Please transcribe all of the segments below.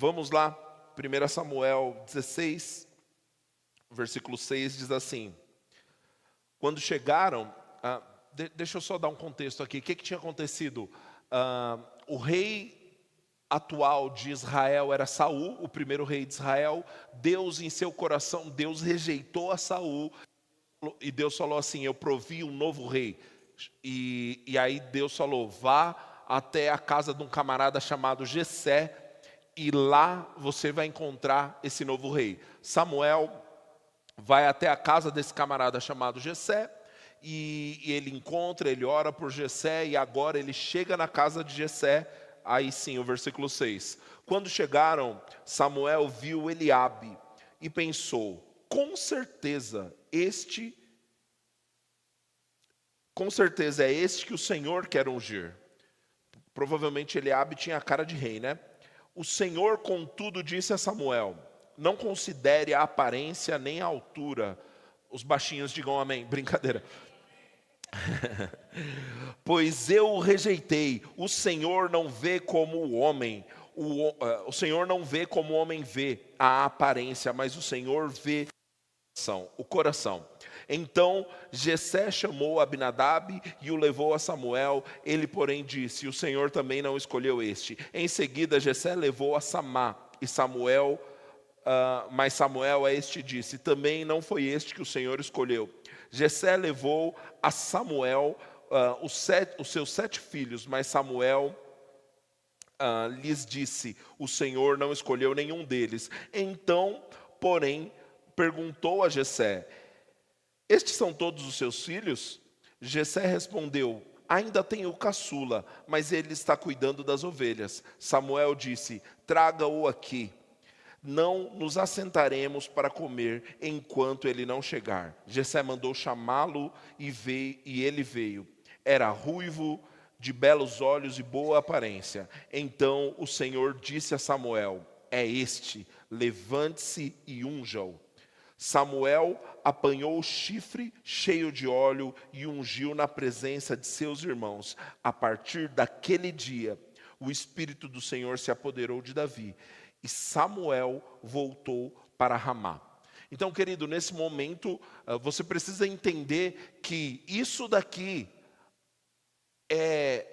Vamos lá, 1 Samuel 16, versículo 6 diz assim: quando chegaram, deixa eu só dar um contexto aqui, o que tinha acontecido? O rei atual de Israel era Saul, o primeiro rei de Israel. Deus, em seu coração, Deus rejeitou a Saul, e Deus falou assim: eu provi um novo rei. E aí Deus falou: vá até a casa de um camarada chamado Jessé, e lá você vai encontrar esse novo rei. Samuel vai até a casa desse camarada chamado Jessé, e ele encontra, ele ora por Jessé, e agora ele chega na casa de Jessé. Aí sim, o versículo 6. Quando chegaram, Samuel viu Eliabe e pensou: com certeza é este que o Senhor quer ungir. Provavelmente Eliabe tinha a cara de rei, né? O Senhor, contudo, disse a Samuel: não considere a aparência nem a altura. Os baixinhos digam amém. Brincadeira. Pois eu o rejeitei. O Senhor não vê como o homem. O Senhor não vê como o homem vê a aparência, mas o Senhor vê o coração. Então Jessé chamou Abinadab e o levou a Samuel. Ele, porém, disse: o Senhor também não escolheu este. Em seguida Jessé levou a Samá, e mas Samuel a este disse: também não foi este que o Senhor escolheu. Jessé levou a Samuel os seus 7 filhos, mas Samuel lhes disse: o Senhor não escolheu nenhum deles. Então, porém, perguntou a Jessé: estes são todos os seus filhos? Jessé respondeu: ainda tenho o caçula, mas ele está cuidando das ovelhas. Samuel disse: traga-o aqui. Não nos assentaremos para comer enquanto ele não chegar. Jessé mandou chamá-lo e ele veio. Era ruivo, de belos olhos e boa aparência. Então o Senhor disse a Samuel: é este, levante-se e unja-o. Samuel apanhou o chifre cheio de óleo e ungiu na presença de seus irmãos. A partir daquele dia, o Espírito do Senhor se apoderou de Davi, e Samuel voltou para Ramá. Então, querido, nesse momento, você precisa entender que isso daqui é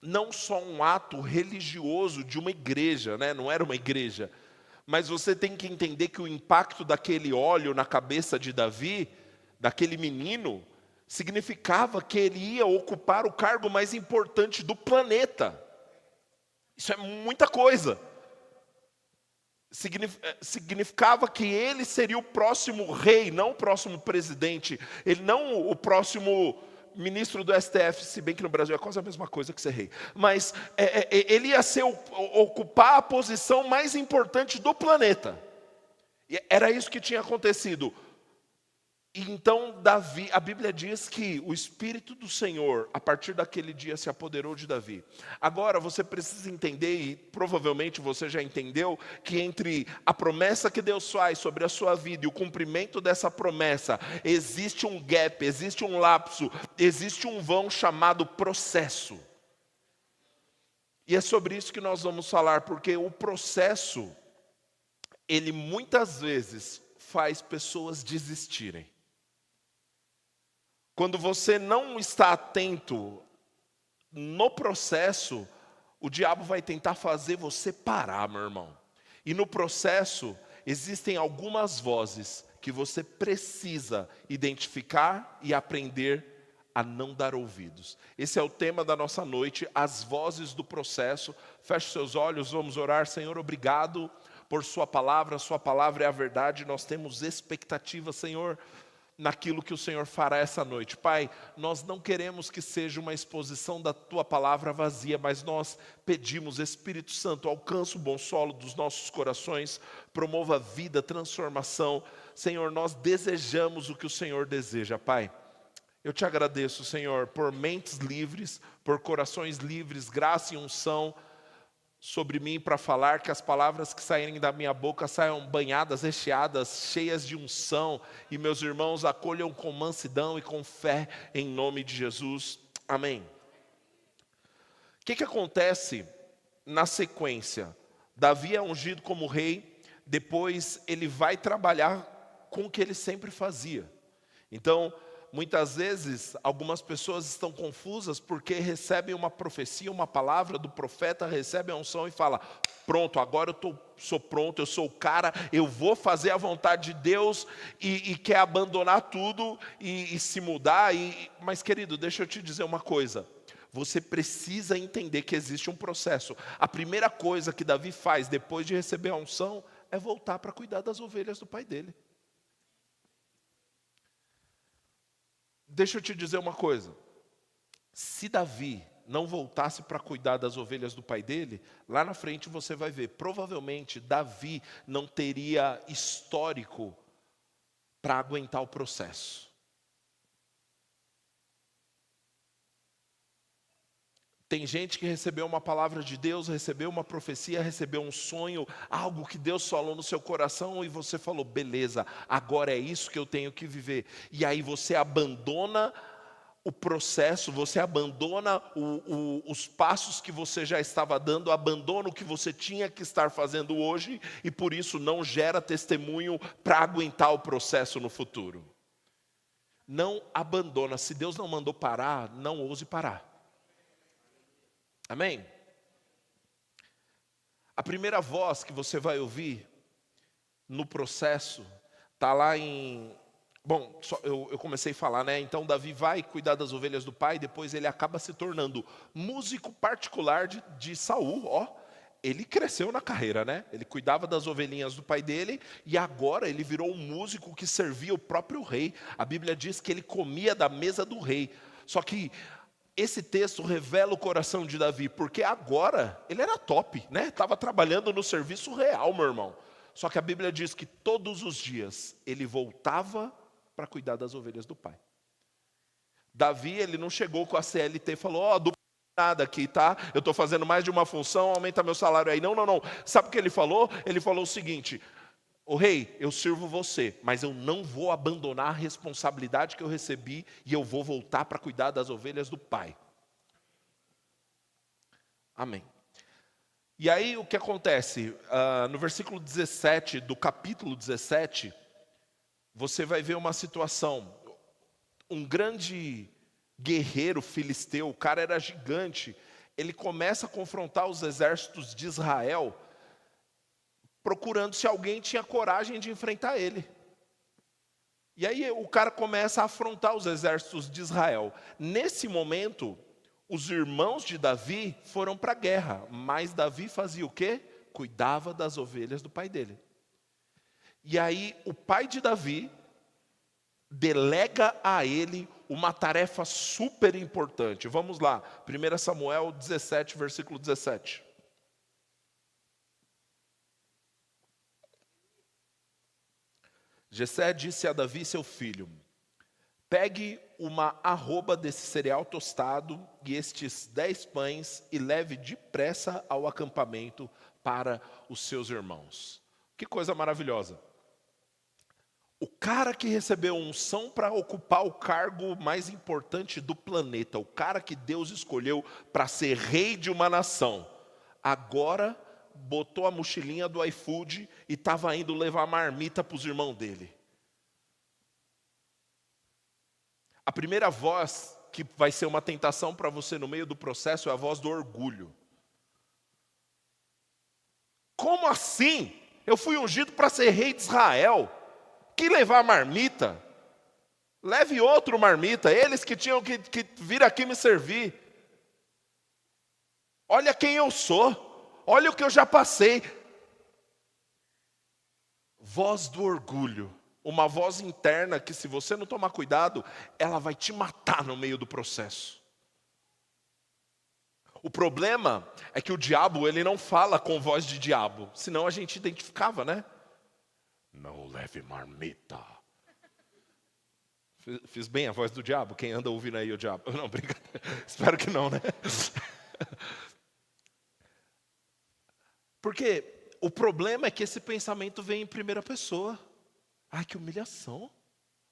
não só um ato religioso de uma igreja, né? Não era uma igreja. Mas você tem que entender que o impacto daquele óleo na cabeça de Davi, daquele menino, significava que ele ia ocupar o cargo mais importante do planeta. Isso é muita coisa. Significava que ele seria o próximo rei, não o próximo presidente. Ele não o próximo ministro do STF, se bem que no Brasil é quase a mesma coisa que ser rei. Mas ele ia ocupar a posição mais importante do planeta. E era isso que tinha acontecido. E então Davi, a Bíblia diz que o Espírito do Senhor, a partir daquele dia, se apoderou de Davi. Agora você precisa entender, e provavelmente você já entendeu, que entre a promessa que Deus faz sobre a sua vida e o cumprimento dessa promessa, existe um gap, existe um lapso, existe um vão chamado processo. E é sobre isso que nós vamos falar, porque o processo, ele muitas vezes faz pessoas desistirem. Quando você não está atento no processo, o diabo vai tentar fazer você parar, meu irmão. E no processo, existem algumas vozes que você precisa identificar e aprender a não dar ouvidos. Esse é o tema da nossa noite, as vozes do processo. Feche seus olhos, vamos orar. Senhor, obrigado por sua palavra é a verdade. Nós temos expectativa, Senhor, naquilo que o Senhor fará essa noite. Pai, nós não queremos que seja uma exposição da Tua palavra vazia, mas nós pedimos: Espírito Santo, alcance o bom solo dos nossos corações, promova vida, transformação. Senhor, nós desejamos o que o Senhor deseja, Pai. Eu te agradeço, Senhor, por mentes livres, por corações livres, graça e unção sobre mim para falar, que as palavras que saírem da minha boca saiam banhadas, recheadas, cheias de unção, e meus irmãos acolham com mansidão e com fé, em nome de Jesus. Amém. O que acontece na sequência? Davi é ungido como rei, depois ele vai trabalhar com o que ele sempre fazia. Então, muitas vezes, algumas pessoas estão confusas porque recebem uma profecia, uma palavra do profeta, recebem a unção e falam: pronto, agora sou pronto, eu sou o cara, eu vou fazer a vontade de Deus, e quer abandonar tudo e se mudar. Mas querido, deixa eu te dizer uma coisa. Você precisa entender que existe um processo. A primeira coisa que Davi faz depois de receber a unção é voltar para cuidar das ovelhas do pai dele. Deixa eu te dizer uma coisa. Se Davi não voltasse para cuidar das ovelhas do pai dele, lá na frente você vai ver, provavelmente Davi não teria histórico para aguentar o processo. Tem gente que recebeu uma palavra de Deus, recebeu uma profecia, recebeu um sonho, algo que Deus falou no seu coração e você falou: beleza, agora é isso que eu tenho que viver. E aí você abandona o processo, você abandona os passos que você já estava dando, abandona o que você tinha que estar fazendo hoje e por isso não gera testemunho para aguentar o processo no futuro. Não abandona. Se Deus não mandou parar, não ouse parar. Amém? A primeira voz que você vai ouvir no processo está lá em... Bom, eu comecei a falar, né? Então Davi vai cuidar das ovelhas do pai, depois ele acaba se tornando músico particular de Saul. Ó, ele cresceu na carreira, né? Ele cuidava das ovelhinhas do pai dele e agora ele virou um músico que servia o próprio rei. A Bíblia diz que ele comia da mesa do rei. Só que esse texto revela o coração de Davi, porque agora ele era top, né? Estava trabalhando no serviço real, meu irmão. Só que a Bíblia diz que todos os dias ele voltava para cuidar das ovelhas do pai. Davi, ele não chegou com a CLT e falou: ó, dupla nada aqui, tá? Eu estou fazendo mais de uma função, aumenta meu salário aí. Não. Sabe o que ele falou? Ele falou o seguinte: ô rei, eu sirvo você, mas eu não vou abandonar a responsabilidade que eu recebi e eu vou voltar para cuidar das ovelhas do pai. Amém. E aí o que acontece? No versículo 17 do capítulo 17, você vai ver uma situação. Um grande guerreiro filisteu, o cara era gigante, ele começa a confrontar os exércitos de Israel, procurando se alguém tinha coragem de enfrentar ele. E aí o cara começa a afrontar os exércitos de Israel. Nesse momento, os irmãos de Davi foram para a guerra, mas Davi fazia o quê? Cuidava das ovelhas do pai dele. E aí o pai de Davi delega a ele uma tarefa super importante. Vamos lá, 1 Samuel 17, versículo 17. Jessé disse a Davi, seu filho: pegue uma arroba desse cereal tostado e estes 10 pães e leve depressa ao acampamento para os seus irmãos. Que coisa maravilhosa. O cara que recebeu unção para ocupar o cargo mais importante do planeta, o cara que Deus escolheu para ser rei de uma nação, agora botou a mochilinha do iFood e estava indo levar marmita para os irmãos dele. A primeira voz que vai ser uma tentação para você no meio do processo é a voz do orgulho. Como assim? Eu fui ungido para ser rei de Israel. Que levar marmita? Leve outro marmita, eles que tinham que vir aqui me servir. Olha quem eu sou, olha o que eu já passei. Voz do orgulho, uma voz interna que, se você não tomar cuidado, ela vai te matar no meio do processo. O problema é que o diabo, ele não fala com voz de diabo, senão a gente identificava, né? Não leve marmita. Fiz bem a voz do diabo? Quem anda ouvindo aí o diabo? Não, brincadeira. Espero que não, né? Porque o problema é que esse pensamento vem em primeira pessoa. Ai, que humilhação.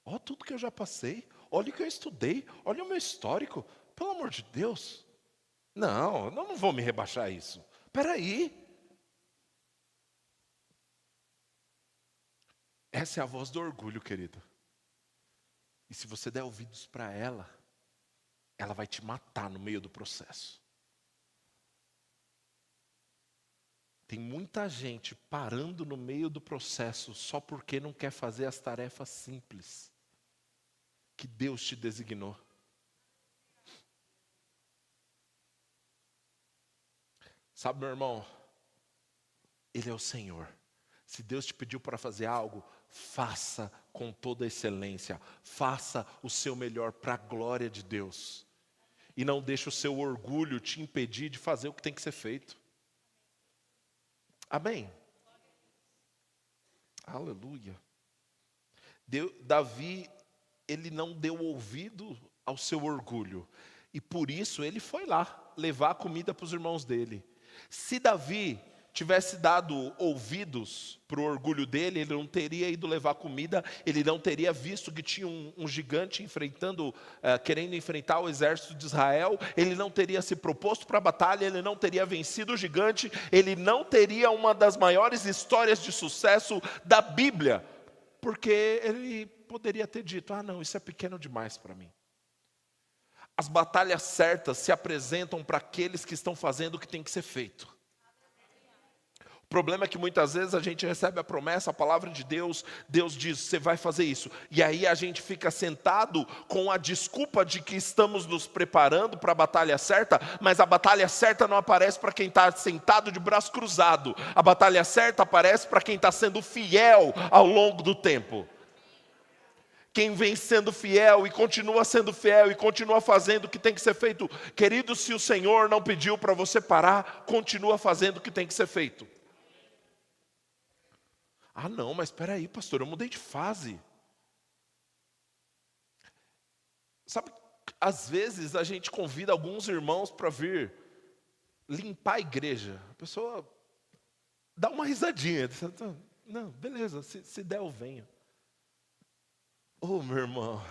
Olha tudo que eu já passei. Olha o que eu estudei. Olha o meu histórico. Pelo amor de Deus. Não vou me rebaixar isso. Espera aí. Essa é a voz do orgulho, querido. E se você der ouvidos para ela, ela vai te matar no meio do processo. Tem muita gente parando no meio do processo só porque não quer fazer as tarefas simples que Deus te designou. Sabe, meu irmão, Ele é o Senhor. Se Deus te pediu para fazer algo, faça com toda excelência. Faça o seu melhor para a glória de Deus. E não deixe o seu orgulho te impedir de fazer o que tem que ser feito. Amém? Aleluia. Davi, ele não deu ouvido ao seu orgulho. E por isso ele foi lá levar a comida para os irmãos dele. Se Davi tivesse dado ouvidos para o orgulho dele, ele não teria ido levar comida, ele não teria visto que tinha um gigante querendo enfrentar o exército de Israel, ele não teria se proposto para a batalha, ele não teria vencido o gigante, ele não teria uma das maiores histórias de sucesso da Bíblia, porque ele poderia ter dito, não, isso é pequeno demais para mim. As batalhas certas se apresentam para aqueles que estão fazendo o que tem que ser feito. O problema é que muitas vezes a gente recebe a promessa, a palavra de Deus, Deus diz, você vai fazer isso. E aí a gente fica sentado com a desculpa de que estamos nos preparando para a batalha certa, mas a batalha certa não aparece para quem está sentado de braço cruzado. A batalha certa aparece para quem está sendo fiel ao longo do tempo. Quem vem sendo fiel e continua fazendo o que tem que ser feito. Querido, se o Senhor não pediu para você parar, continua fazendo o que tem que ser feito. Não, mas espera aí, pastor, eu mudei de fase. Sabe, às vezes a gente convida alguns irmãos para vir limpar a igreja. A pessoa dá uma risadinha. Diz, não, beleza, se der eu venho. Meu irmão,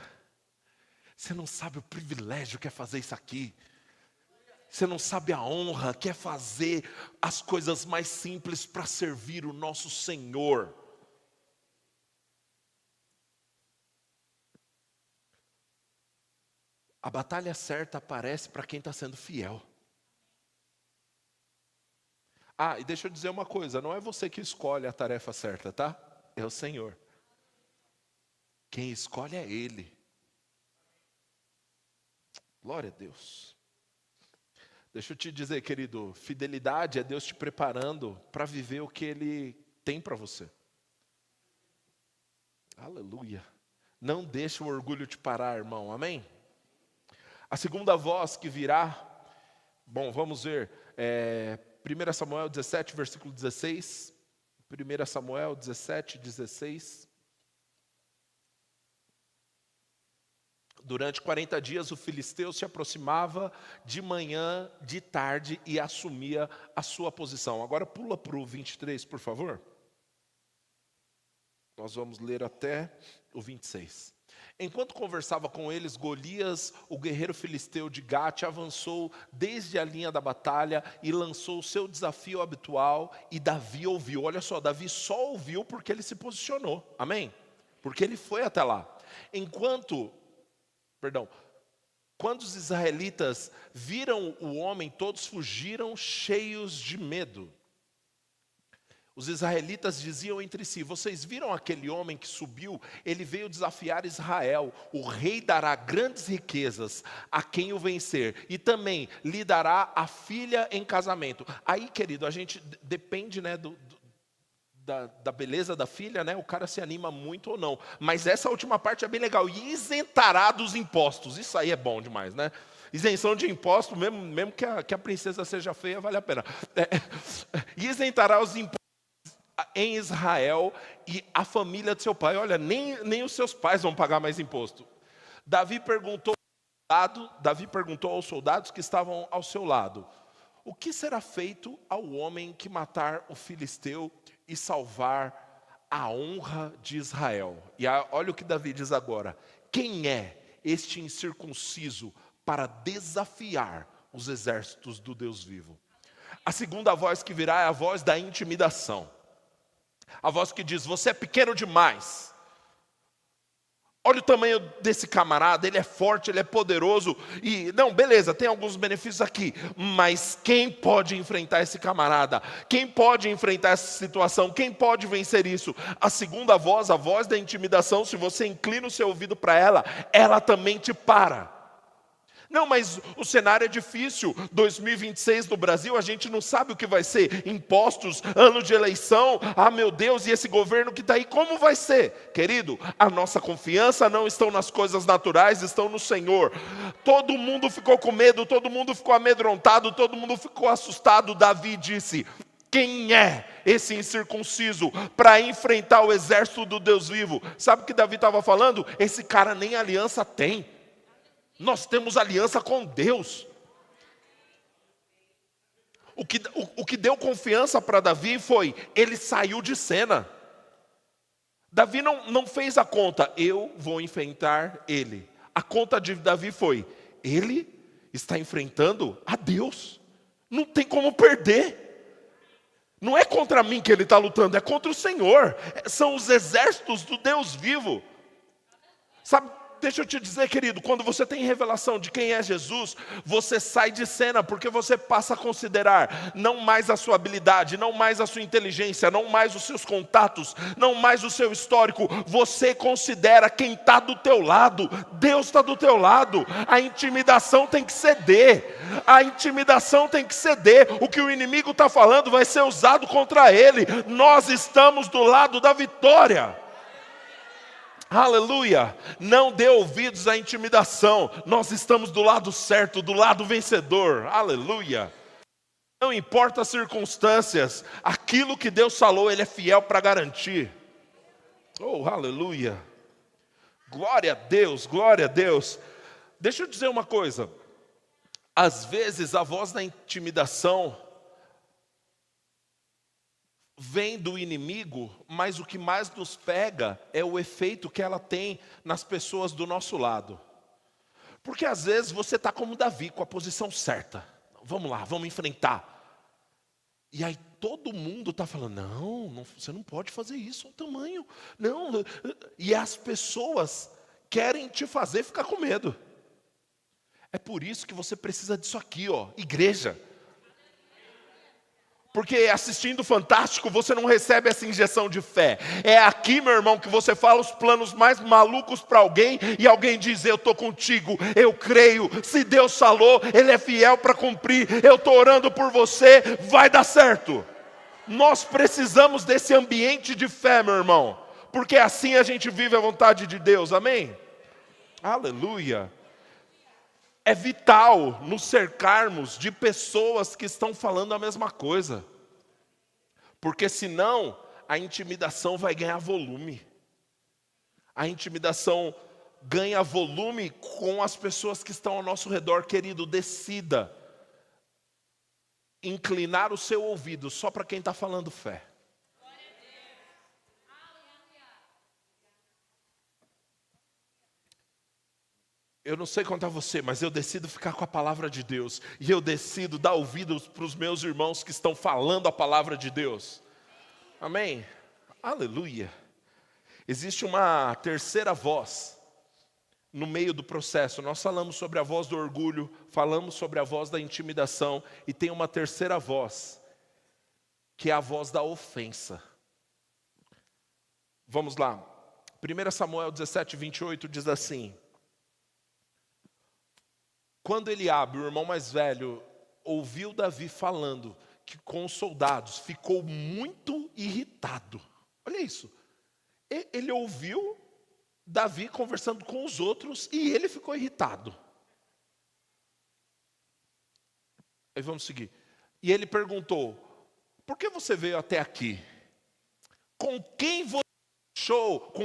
você não sabe o privilégio que é fazer isso aqui. Você não sabe a honra que é fazer as coisas mais simples para servir o nosso Senhor. A batalha certa aparece para quem está sendo fiel. E deixa eu dizer uma coisa, não é você que escolhe a tarefa certa, tá? É o Senhor. Quem escolhe é Ele. Glória a Deus. Deixa eu te dizer, querido, fidelidade é Deus te preparando para viver o que Ele tem para você. Aleluia. Não deixe o orgulho te parar, irmão, amém? A segunda voz que virá, vamos ver, 1 Samuel 17, versículo 16. 1 Samuel 17, 16. Durante 40 dias o filisteu se aproximava de manhã, de tarde e assumia a sua posição. Agora pula para o 23, por favor. Nós vamos ler até o 26. Enquanto conversava com eles, Golias, o guerreiro filisteu de Gate, avançou desde a linha da batalha e lançou o seu desafio habitual e Davi ouviu. Olha só, Davi só ouviu porque ele se posicionou, amém? Porque ele foi até lá. Quando os israelitas viram o homem, todos fugiram cheios de medo. Os israelitas diziam entre si, vocês viram aquele homem que subiu? Ele veio desafiar Israel. O rei dará grandes riquezas a quem o vencer. E também lhe dará a filha em casamento. Aí, querido, a gente depende, né, da beleza da filha, né? O cara se anima muito ou não. Mas essa última parte é bem legal. E isentará dos impostos. Isso aí é bom demais, né? Isenção de imposto, mesmo que a princesa seja feia, vale a pena. Isentará os impostos em Israel e a família de seu pai. Olha, nem os seus pais vão pagar mais imposto. Davi perguntou aos soldados que estavam ao seu lado: o que será feito ao homem que matar o filisteu e salvar a honra de Israel? E olha o que Davi diz agora: quem é este incircunciso para desafiar os exércitos do Deus vivo? A segunda voz que virá é a voz da intimidação. A voz que diz: você é pequeno demais. Olha o tamanho desse camarada, ele é forte, ele é poderoso. E, não, beleza, tem alguns benefícios aqui. Mas quem pode enfrentar esse camarada? Quem pode enfrentar essa situação? Quem pode vencer isso? A segunda voz, a voz da intimidação, se você inclina o seu ouvido para ela, ela também te para. Não, mas o cenário é difícil. 2026 no Brasil, a gente não sabe o que vai ser. Impostos, ano de eleição. Ah, meu Deus, e esse governo que está aí, como vai ser? Querido, a nossa confiança não está nas coisas naturais, estão no Senhor. Todo mundo ficou com medo, todo mundo ficou amedrontado, todo mundo ficou assustado. Davi disse: quem é esse incircunciso para enfrentar o exército do Deus vivo? Sabe o que Davi estava falando? Esse cara nem aliança tem. Nós temos aliança com Deus. O que deu confiança para Davi foi, ele saiu de cena. Davi não fez a conta, eu vou enfrentar ele. A conta de Davi foi, ele está enfrentando a Deus. Não tem como perder. Não é contra mim que ele está lutando, é contra o Senhor. São os exércitos do Deus vivo. Sabe? Deixa eu te dizer, querido, quando você tem revelação de quem é Jesus, você sai de cena, porque você passa a considerar não mais a sua habilidade, não mais a sua inteligência, não mais os seus contatos, não mais o seu histórico. Você considera quem está do teu lado. Deus está do teu lado. A intimidação tem que ceder. A intimidação tem que ceder. O que o inimigo está falando vai ser usado contra ele. Nós estamos do lado da vitória. Aleluia, não dê ouvidos à intimidação, nós estamos do lado certo, do lado vencedor, aleluia. Não importa as circunstâncias, aquilo que Deus falou, Ele é fiel para garantir. Oh, aleluia, glória a Deus, glória a Deus. Deixa eu dizer uma coisa, às vezes a voz da intimidação vem do inimigo, mas o que mais nos pega é o efeito que ela tem nas pessoas do nosso lado. Porque às vezes você está como Davi, com a posição certa. Vamos lá, vamos enfrentar. E aí todo mundo está falando, não, você não pode fazer isso, o tamanho. Não. E as pessoas querem te fazer ficar com medo. É por isso que você precisa disso aqui, ó, igreja. Porque assistindo Fantástico você não recebe essa injeção de fé. É aqui, meu irmão, que você fala os planos mais malucos para alguém e alguém diz, eu estou contigo, eu creio. Se Deus falou, Ele é fiel para cumprir. Eu estou orando por você, vai dar certo. Nós precisamos desse ambiente de fé, meu irmão. Porque assim a gente vive a vontade de Deus, amém? Aleluia. É vital nos cercarmos de pessoas que estão falando a mesma coisa. Porque senão a intimidação vai ganhar volume. A intimidação ganha volume com as pessoas que estão ao nosso redor. Querido, decida inclinar o seu ouvido só para quem está falando fé. Eu não sei quanto a você, mas eu decido ficar com a palavra de Deus. E eu decido dar ouvidos para os meus irmãos que estão falando a palavra de Deus. Amém? Aleluia. Existe uma terceira voz no meio do processo. Nós falamos sobre a voz do orgulho, falamos sobre a voz da intimidação. E tem uma terceira voz, que é a voz da ofensa. Vamos lá. 1 Samuel 17, 28 diz assim: quando Eliabe, o irmão mais velho, ouviu Davi falando que com os soldados, ficou muito irritado. Olha isso. Ele ouviu Davi conversando com os outros e ele ficou irritado. Aí vamos seguir. E ele perguntou, por que você veio até aqui? Com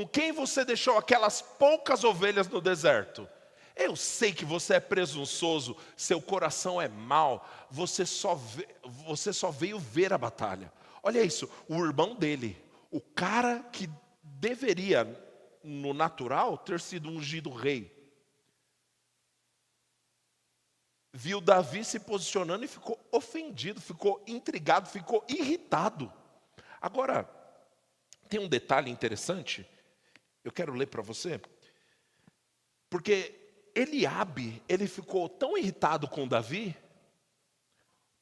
quem você deixou aquelas poucas ovelhas no deserto? Eu sei que você é presunçoso, seu coração é mau, você só veio ver a batalha. Olha isso, o irmão dele, o cara que deveria, no natural, ter sido ungido rei, viu Davi se posicionando e ficou ofendido, ficou intrigado, ficou irritado. Agora, Tem um detalhe interessante, eu quero ler para você, porque Eliabe, ele ficou tão irritado com Davi,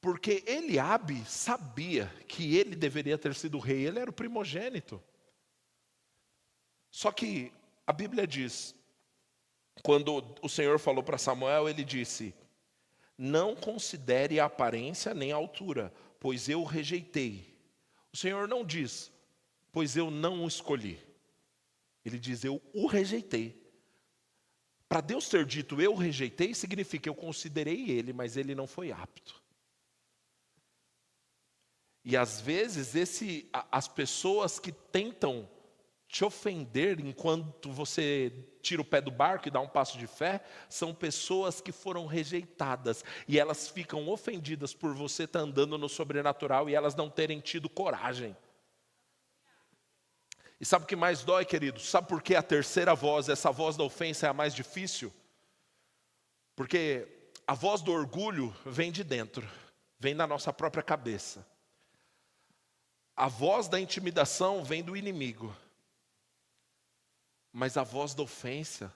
porque Eliabe sabia que ele deveria ter sido rei, ele era o primogênito. Só que a Bíblia diz, quando o Senhor falou para Samuel, ele disse: não considere a aparência nem a altura, pois eu o rejeitei. O Senhor não diz, pois eu não o escolhi. Ele diz, eu o rejeitei. Para Deus ter dito, eu o rejeitei, significa eu considerei ele, mas ele não foi apto. E às vezes, as pessoas que tentam te ofender enquanto você tira o pé do barco e dá um passo de fé, são pessoas que foram rejeitadas. E elas ficam ofendidas por você estar andando no sobrenatural e elas não terem tido coragem. E sabe o que mais dói, querido? Sabe por que a terceira voz, essa voz da ofensa é a mais difícil? Porque a voz do orgulho vem de dentro, vem da nossa própria cabeça. A voz da intimidação vem do inimigo. Mas a voz da ofensa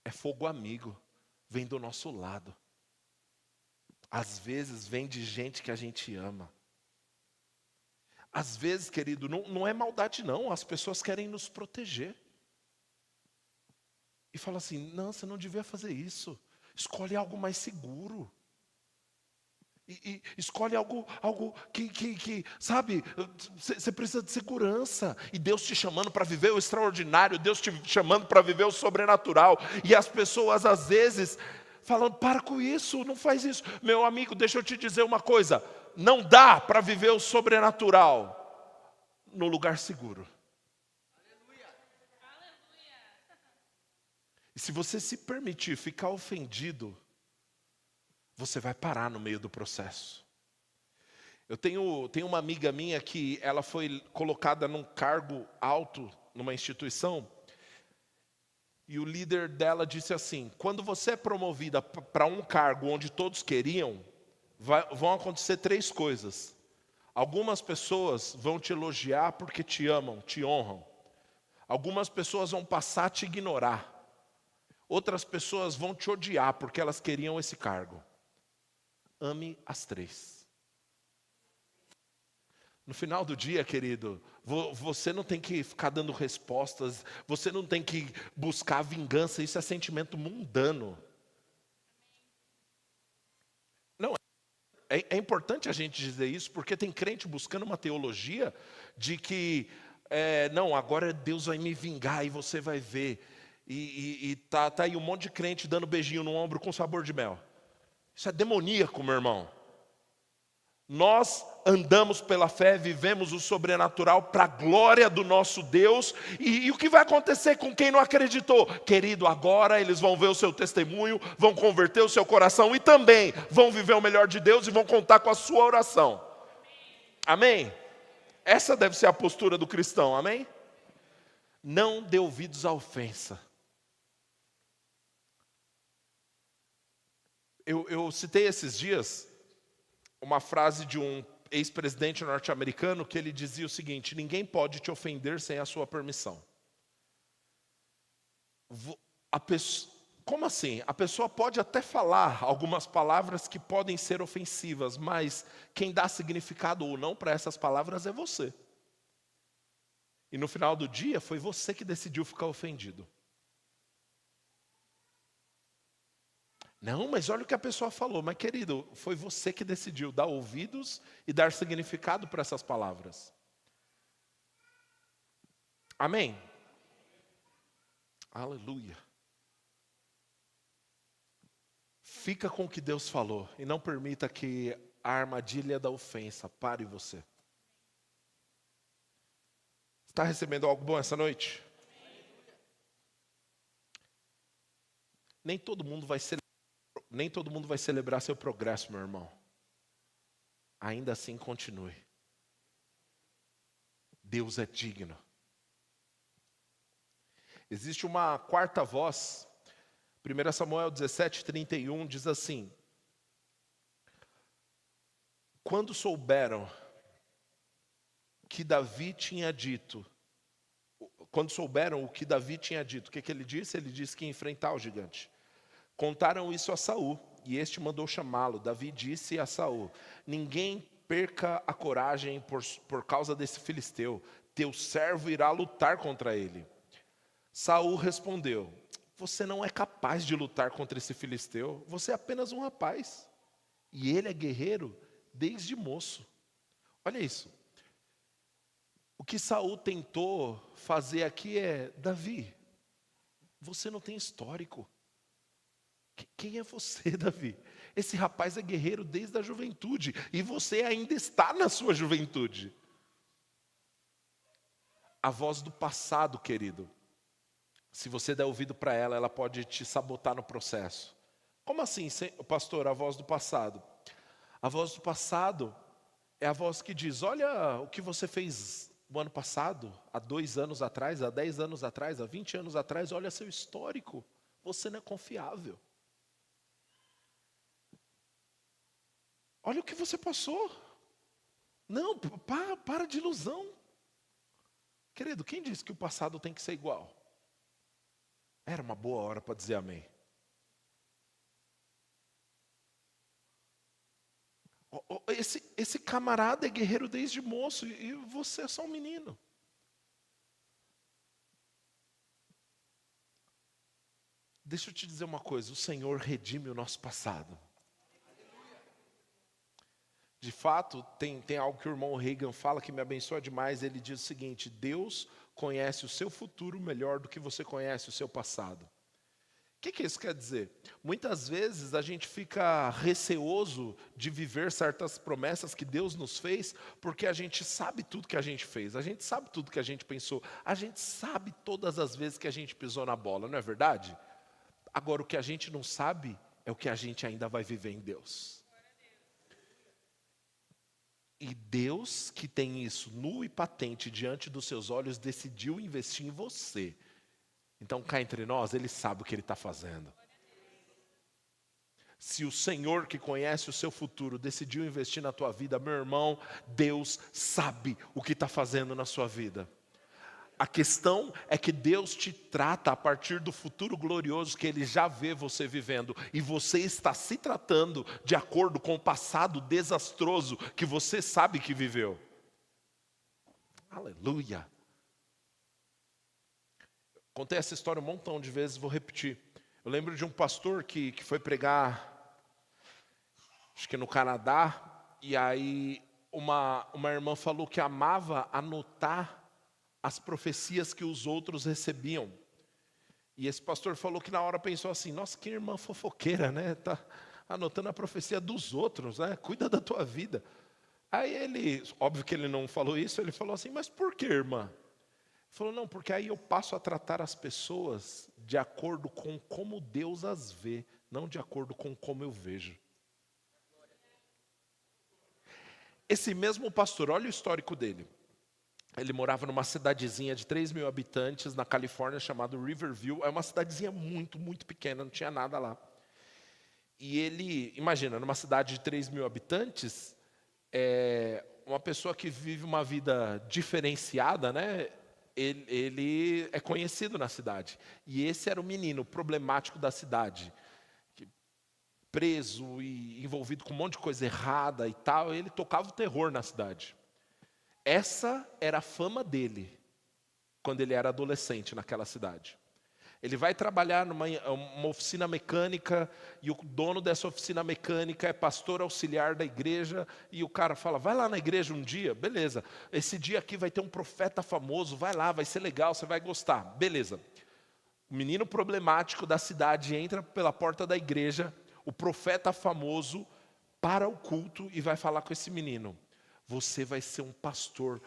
é fogo amigo, vem do nosso lado. Às vezes vem de gente que a gente ama. Às vezes, querido, não é maldade não, as pessoas querem nos proteger. E fala assim, não, você não devia fazer isso. Escolhe algo mais seguro. E escolhe algo que sabe, você precisa de segurança. E Deus te chamando para viver o extraordinário, Deus te chamando para viver o sobrenatural. E as pessoas às vezes falam, para com isso, não faz isso. Meu amigo, deixa eu te dizer uma coisa. Não dá para viver o sobrenatural no lugar seguro. E se você se permitir ficar ofendido, você vai parar no meio do processo. Eu tenho uma amiga minha que ela foi colocada num cargo alto numa instituição, e o líder dela disse assim, quando você é promovida para um cargo onde todos queriam, vão acontecer 3 coisas. Algumas pessoas vão te elogiar porque te amam, te honram. Algumas pessoas vão passar a te ignorar. Outras pessoas vão te odiar porque elas queriam esse cargo. Ame as 3. No final do dia, querido, você não tem que ficar dando respostas, você não tem que buscar vingança, isso é sentimento mundano. Não, é importante a gente dizer isso, porque tem crente buscando uma teologia de que, não, agora Deus vai me vingar e você vai ver. E tá aí um monte de crente dando beijinho no ombro com sabor de mel. Isso é demoníaco, meu irmão. Nós andamos pela fé, vivemos o sobrenatural para a glória do nosso Deus. E o que vai acontecer com quem não acreditou? Querido, agora eles vão ver o seu testemunho, vão converter o seu coração e também vão viver o melhor de Deus e vão contar com a sua oração. Amém? Essa deve ser a postura do cristão, amém? Não dê ouvidos à ofensa. Eu citei esses dias uma frase de um ex-presidente norte-americano que ele dizia o seguinte, ninguém pode te ofender sem a sua permissão. Como assim? A pessoa pode até falar algumas palavras que podem ser ofensivas, mas quem dá significado ou não para essas palavras é você. E no final do dia foi você que decidiu ficar ofendido. Não, mas olha o que a pessoa falou. Mas querido, foi você que decidiu dar ouvidos e dar significado para essas palavras. Amém? Aleluia. Fica com o que Deus falou e não permita que a armadilha da ofensa pare você. Está recebendo algo bom essa noite? Nem todo mundo vai celebrar seu progresso, meu irmão. Ainda assim, continue. Deus é digno. Existe uma quarta voz. 1 Samuel 17:31 diz assim: quando souberam que Davi tinha dito, quando souberam o que Davi tinha dito, o que ele disse? Ele disse que ia enfrentar o gigante. Contaram isso a Saul, e este mandou chamá-lo. Davi disse a Saul: ninguém perca a coragem por causa desse filisteu. Teu servo irá lutar contra ele. Saul respondeu: você não é capaz de lutar contra esse filisteu. Você é apenas um rapaz. E ele é guerreiro desde moço. Olha isso. O que Saul tentou fazer aqui é: Davi, você não tem histórico. Quem é você, Davi? Esse rapaz é guerreiro desde a juventude, e você ainda está na sua juventude. A voz do passado, querido, se você der ouvido para ela, ela pode te sabotar no processo. Como assim, pastor, a voz do passado? A voz do passado é a voz que diz: olha o que você fez no ano passado, há 2 anos atrás, há 10 anos atrás, há 20 anos atrás, olha seu histórico, você não é confiável. Olha o que você passou. Não, para de ilusão. Querido, quem disse que o passado tem que ser igual? Era uma boa hora para dizer amém. Esse camarada é guerreiro desde moço e você é só um menino. Deixa eu te dizer uma coisa, o Senhor redime o nosso passado. De fato, tem algo que o irmão Reagan fala que me abençoa demais. Ele diz o seguinte: Deus conhece o seu futuro melhor do que você conhece o seu passado. O que isso quer dizer? Muitas vezes a gente fica receoso de viver certas promessas que Deus nos fez, porque a gente sabe tudo que a gente fez, a gente sabe tudo que a gente pensou, a gente sabe todas as vezes que a gente pisou na bola, não é verdade? Agora, o que a gente não sabe é o que a gente ainda vai viver em Deus. E Deus, que tem isso nu e patente diante dos seus olhos, decidiu investir em você. Então, cá entre nós, Ele sabe o que Ele está fazendo. Se o Senhor, que conhece o seu futuro, decidiu investir na tua vida, meu irmão, Deus sabe o que está fazendo na sua vida. A questão é que Deus te trata a partir do futuro glorioso que Ele já vê você vivendo. E você está se tratando de acordo com o passado desastroso que você sabe que viveu. Aleluia. Contei essa história um montão de vezes, vou repetir. Eu lembro de um pastor que foi pregar, acho que no Canadá, e aí uma irmã falou que amava anotar as profecias que os outros recebiam. E esse pastor falou que na hora pensou assim: nossa, que irmã fofoqueira, né? Tá anotando a profecia dos outros, né? Cuida da tua vida. Aí ele, óbvio que ele não falou isso, ele falou assim: mas por que, irmã? Ele falou: não, porque aí eu passo a tratar as pessoas de acordo com como Deus as vê, não de acordo com como eu vejo. Esse mesmo pastor, olha o histórico dele. Ele morava numa cidadezinha de 3.000 habitantes na Califórnia, chamada Riverview. É uma cidadezinha muito, muito pequena, não tinha nada lá. E ele, imagina, numa cidade de 3.000 habitantes, uma pessoa que vive uma vida diferenciada, né? Ele é conhecido na cidade. E esse era o menino problemático da cidade. Preso e envolvido com um monte de coisa errada e tal. Ele tocava o terror na cidade. Essa era a fama dele, quando ele era adolescente naquela cidade. Ele vai trabalhar numa oficina mecânica, e o dono dessa oficina mecânica é pastor auxiliar da igreja, e o cara fala: vai lá na igreja um dia, beleza, esse dia aqui vai ter um profeta famoso, vai lá, vai ser legal, você vai gostar, beleza. O menino problemático da cidade entra pela porta da igreja, o profeta famoso para o culto e vai falar com esse menino: você vai ser um pastor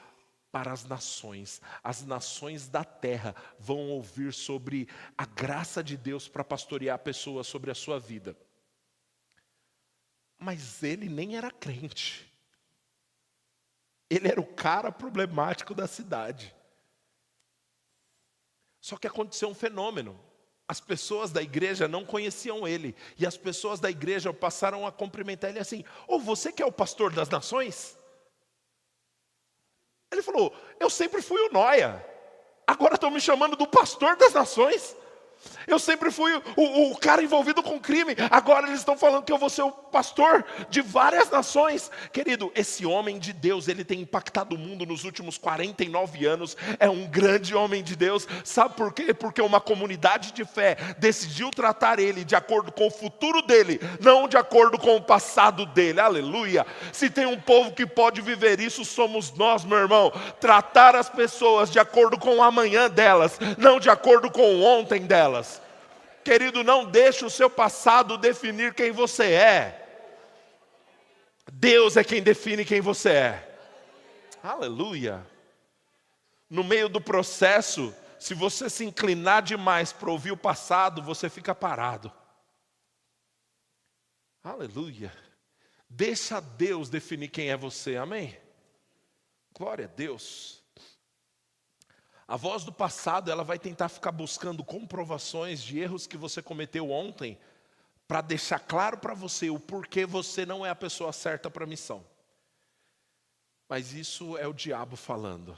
para as nações da terra vão ouvir sobre a graça de Deus para pastorear pessoas sobre a sua vida. Mas ele nem era crente, ele era o cara problemático da cidade. Só que aconteceu um fenômeno, as pessoas da igreja não conheciam ele, e as pessoas da igreja passaram a cumprimentar ele assim: você que é o pastor das nações? Ele falou: eu sempre fui o nóia. Agora estão me chamando do pastor das nações. Eu sempre fui o cara envolvido com crime. Agora eles estão falando que eu vou ser o pastor de várias nações. Querido, esse homem de Deus, ele tem impactado o mundo nos últimos 49 anos. É um grande homem de Deus. Sabe por quê? Porque uma comunidade de fé decidiu tratar ele de acordo com o futuro dele, não de acordo com o passado dele. Aleluia. Se tem um povo que pode viver isso, somos nós, meu irmão. Tratar as pessoas de acordo com o amanhã delas, não de acordo com o ontem delas. Querido, não deixe o seu passado definir quem você é. Deus é quem define quem você é. Aleluia. No meio do processo, se você se inclinar demais para ouvir o passado, você fica parado. Aleluia. Deixa Deus definir quem é você, amém? Glória a Deus. A voz do passado, ela vai tentar ficar buscando comprovações de erros que você cometeu ontem, para deixar claro para você o porquê você não é a pessoa certa para a missão. Mas isso é o diabo falando.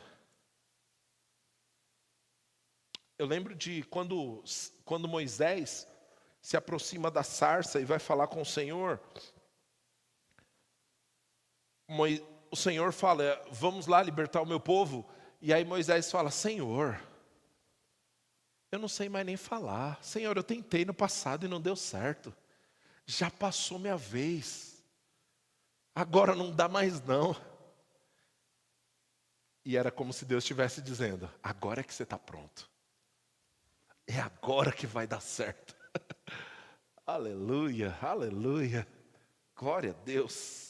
Eu lembro de quando Moisés se aproxima da sarça e vai falar com o Senhor. O Senhor fala, vamos lá libertar o meu povo. E aí Moisés fala, Senhor, eu não sei mais nem falar. Senhor, eu tentei no passado e não deu certo. Já passou minha vez. Agora não dá mais não. E era como se Deus estivesse dizendo, agora é que você está pronto. É agora que vai dar certo. Aleluia, aleluia. Glória a Deus.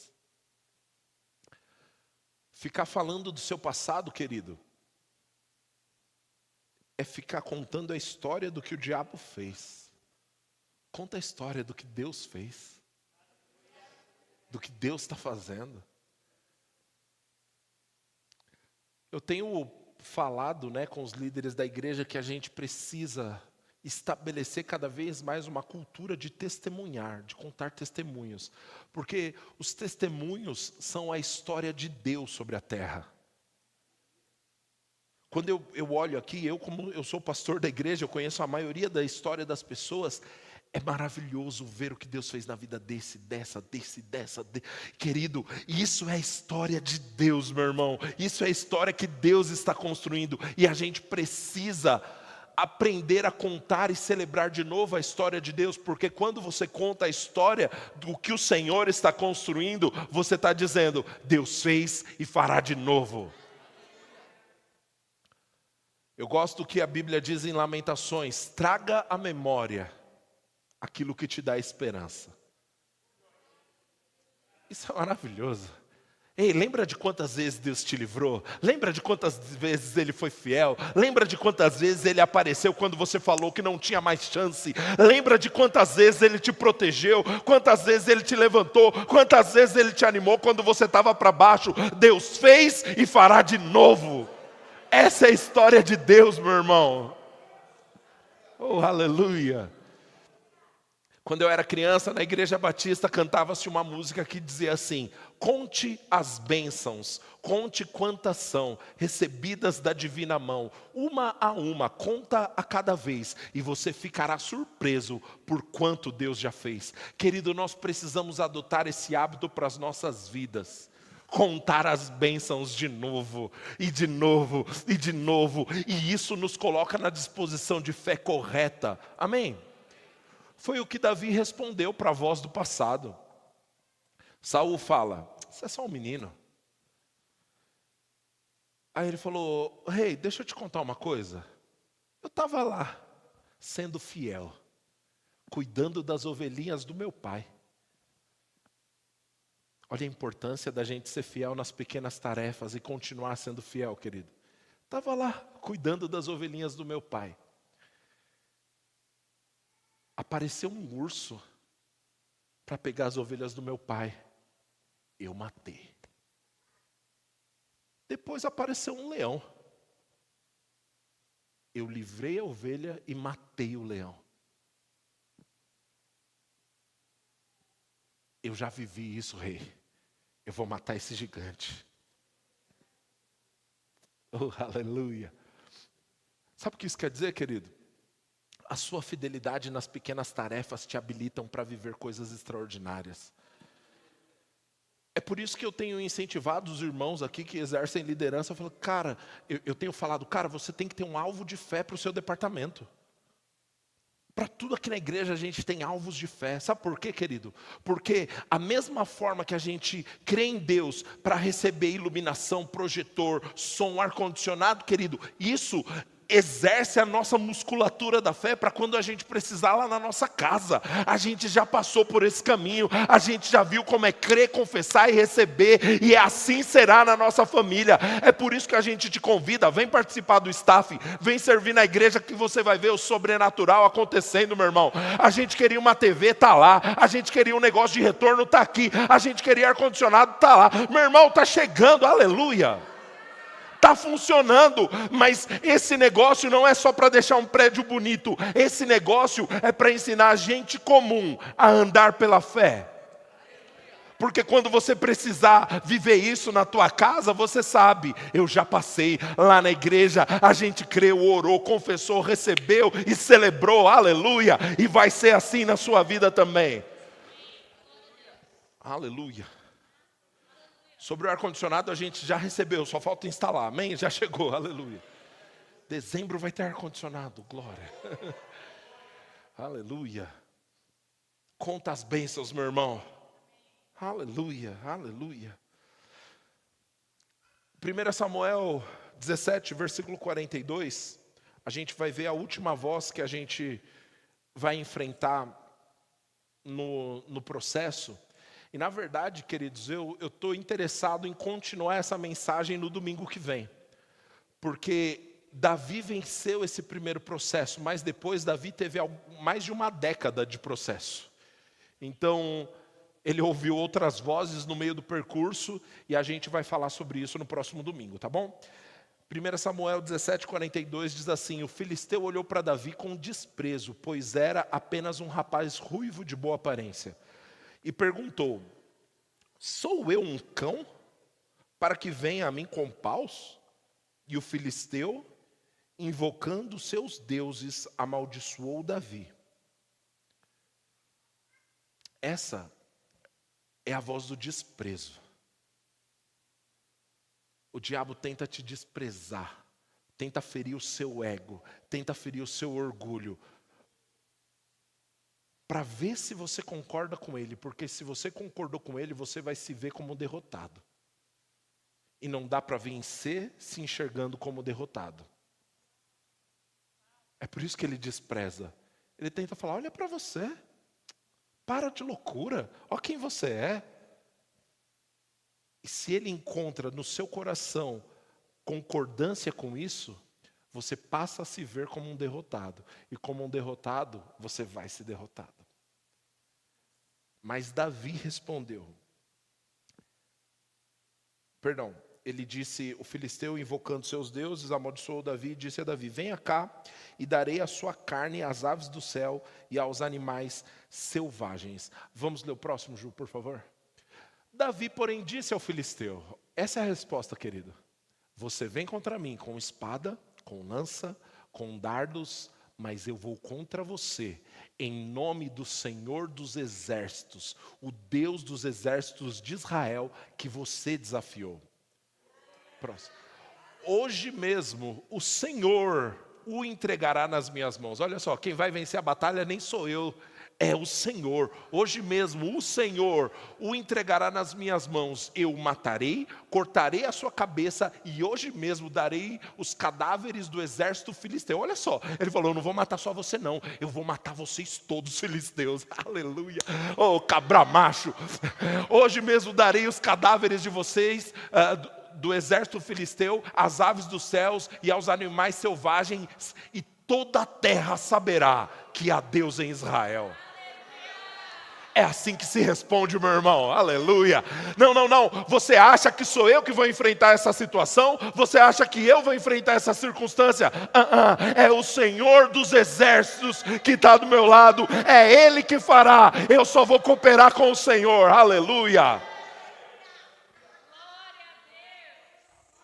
Ficar falando do seu passado, querido, é ficar contando a história do que o diabo fez. Conta a história do que Deus fez. Do que Deus está fazendo. Eu tenho falado, com os líderes da igreja que a gente precisa estabelecer cada vez mais uma cultura de testemunhar, de contar testemunhos. Porque os testemunhos são a história de Deus sobre a terra. Quando eu olho aqui, como eu sou pastor da igreja, eu conheço a maioria da história das pessoas. É maravilhoso ver o que Deus fez na vida desse. Querido, isso é a história de Deus, meu irmão. Isso é a história que Deus está construindo. E a gente precisa aprender a contar e celebrar de novo a história de Deus. Porque quando você conta a história do que o Senhor está construindo, você está dizendo, Deus fez e fará de novo. Eu gosto que a Bíblia diz em Lamentações, traga à memória aquilo que te dá esperança. Isso é maravilhoso. Ei, lembra de quantas vezes Deus te livrou? Lembra de quantas vezes Ele foi fiel? Lembra de quantas vezes Ele apareceu quando você falou que não tinha mais chance? Lembra de quantas vezes Ele te protegeu? Quantas vezes Ele te levantou? Quantas vezes Ele te animou quando você estava para baixo? Deus fez e fará de novo. Essa é a história de Deus, meu irmão. Oh, aleluia. Quando eu era criança, na igreja batista, cantava-se uma música que dizia assim, conte as bênçãos, conte quantas são, recebidas da divina mão, uma a uma, conta a cada vez, e você ficará surpreso por quanto Deus já fez. Querido, nós precisamos adotar esse hábito para as nossas vidas. Contar as bênçãos de novo, e de novo, e de novo, e isso nos coloca na disposição de fé correta. Amém? Foi o que Davi respondeu para a voz do passado. Saul fala, você é só um menino. Aí ele falou, rei, deixa eu te contar uma coisa. Eu estava lá, sendo fiel, cuidando das ovelhinhas do meu pai. Olha a importância da gente ser fiel nas pequenas tarefas e continuar sendo fiel, querido. Estava lá, cuidando das ovelhinhas do meu pai. Apareceu um urso para pegar as ovelhas do meu pai. Eu matei. Depois apareceu um leão. Eu livrei a ovelha e matei o leão. Eu já vivi isso, rei. Eu vou matar esse gigante. Oh, aleluia. Sabe o que isso quer dizer, querido? A sua fidelidade nas pequenas tarefas te habilitam para viver coisas extraordinárias. É por isso que eu tenho incentivado os irmãos aqui que exercem liderança. Eu falo, cara, eu tenho falado, cara, você tem que ter um alvo de fé para o seu departamento. Para tudo aqui na igreja a gente tem alvos de fé. Sabe por quê, querido? Porque a mesma forma que a gente crê em Deus para receber iluminação, projetor, som, ar-condicionado, querido, isso exerce a nossa musculatura da fé para quando a gente precisar lá na nossa casa. A gente já passou por esse caminho, a gente já viu como é crer, confessar e receber, e assim será na nossa família. É por isso que a gente te convida, vem participar do staff, vem servir na igreja que você vai ver o sobrenatural acontecendo, meu irmão. A gente queria uma TV, tá lá. A gente queria um negócio de retorno, tá aqui. A gente queria ar-condicionado, tá lá. Meu irmão, tá chegando, aleluia. Está funcionando, mas esse negócio não é só para deixar um prédio bonito. Esse negócio é para ensinar a gente comum a andar pela fé. Porque quando você precisar viver isso na tua casa, você sabe, eu já passei lá na igreja, a gente creu, orou, confessou, recebeu e celebrou, aleluia. E vai ser assim na sua vida também. Aleluia. Sobre o ar-condicionado a gente já recebeu, só falta instalar, amém? Já chegou, aleluia. Dezembro vai ter ar-condicionado, glória. Aleluia. Conta as bênçãos, meu irmão. Aleluia, aleluia. 1 Samuel 17, versículo 42, a gente vai ver a última voz que a gente vai enfrentar no processo. E na verdade, queridos, eu estou interessado em continuar essa mensagem no domingo que vem. Porque Davi venceu esse primeiro processo, mas depois Davi teve mais de uma década de processo. Então, ele ouviu outras vozes no meio do percurso, e a gente vai falar sobre isso no próximo domingo, tá bom? 1 Samuel 17, 42 diz assim: o filisteu olhou para Davi com desprezo, pois era apenas um rapaz ruivo de boa aparência. E perguntou: sou eu um cão para que venha a mim com paus? E o filisteu, invocando seus deuses, amaldiçoou Davi. Essa é a voz do desprezo. O diabo tenta te desprezar, tenta ferir o seu ego, tenta ferir o seu orgulho, para ver se você concorda com ele, porque se você concordou com ele, você vai se ver como derrotado. E não dá para vencer se enxergando como derrotado. É por isso que ele despreza. Ele tenta falar, olha para você, para de loucura, olha quem você é. E se ele encontra no seu coração concordância com isso, você passa a se ver como um derrotado. E como um derrotado, você vai ser derrotado. Mas Davi respondeu. Ele disse, o filisteu invocando seus deuses, amaldiçoou Davi e disse a Davi: venha cá e darei a sua carne às aves do céu e aos animais selvagens. Vamos ler o próximo, Ju, por favor. Davi, porém, disse ao filisteu, essa é a resposta, querido. Você vem contra mim com espada, com lança, com dardos, mas eu vou contra você, em nome do Senhor dos exércitos, o Deus dos exércitos de Israel, que você desafiou. Próximo. Hoje mesmo o Senhor o entregará nas minhas mãos. Olha só, quem vai vencer a batalha nem sou eu, é o Senhor. Hoje mesmo o Senhor o entregará nas minhas mãos. Eu o matarei, cortarei a sua cabeça e hoje mesmo darei os cadáveres do exército filisteu. Olha só, ele falou, eu não vou matar só você não, eu vou matar vocês todos filisteus. Aleluia. Oh, cabra macho. Hoje mesmo darei os cadáveres de vocês, do exército filisteu, às aves dos céus e aos animais selvagens, e toda a terra saberá que há Deus em Israel. É assim que se responde, meu irmão, aleluia. Não, você acha que sou eu que vou enfrentar essa situação? Você acha que eu vou enfrentar essa circunstância? É o Senhor dos exércitos que está do meu lado, é Ele que fará, eu só vou cooperar com o Senhor, aleluia.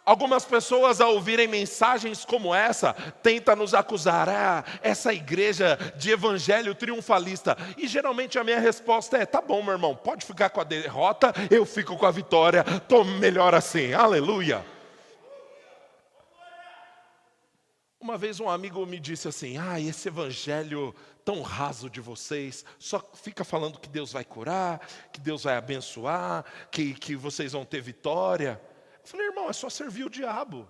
Algumas pessoas, ao ouvirem mensagens como essa, tentam nos acusar, essa igreja de evangelho triunfalista. E geralmente a minha resposta é, tá bom, meu irmão, pode ficar com a derrota, eu fico com a vitória, estou melhor assim, aleluia. Uma vez um amigo me disse assim, esse evangelho tão raso de vocês, só fica falando que Deus vai curar, que Deus vai abençoar, que vocês vão ter vitória. Eu falei, irmão, é só servir o diabo,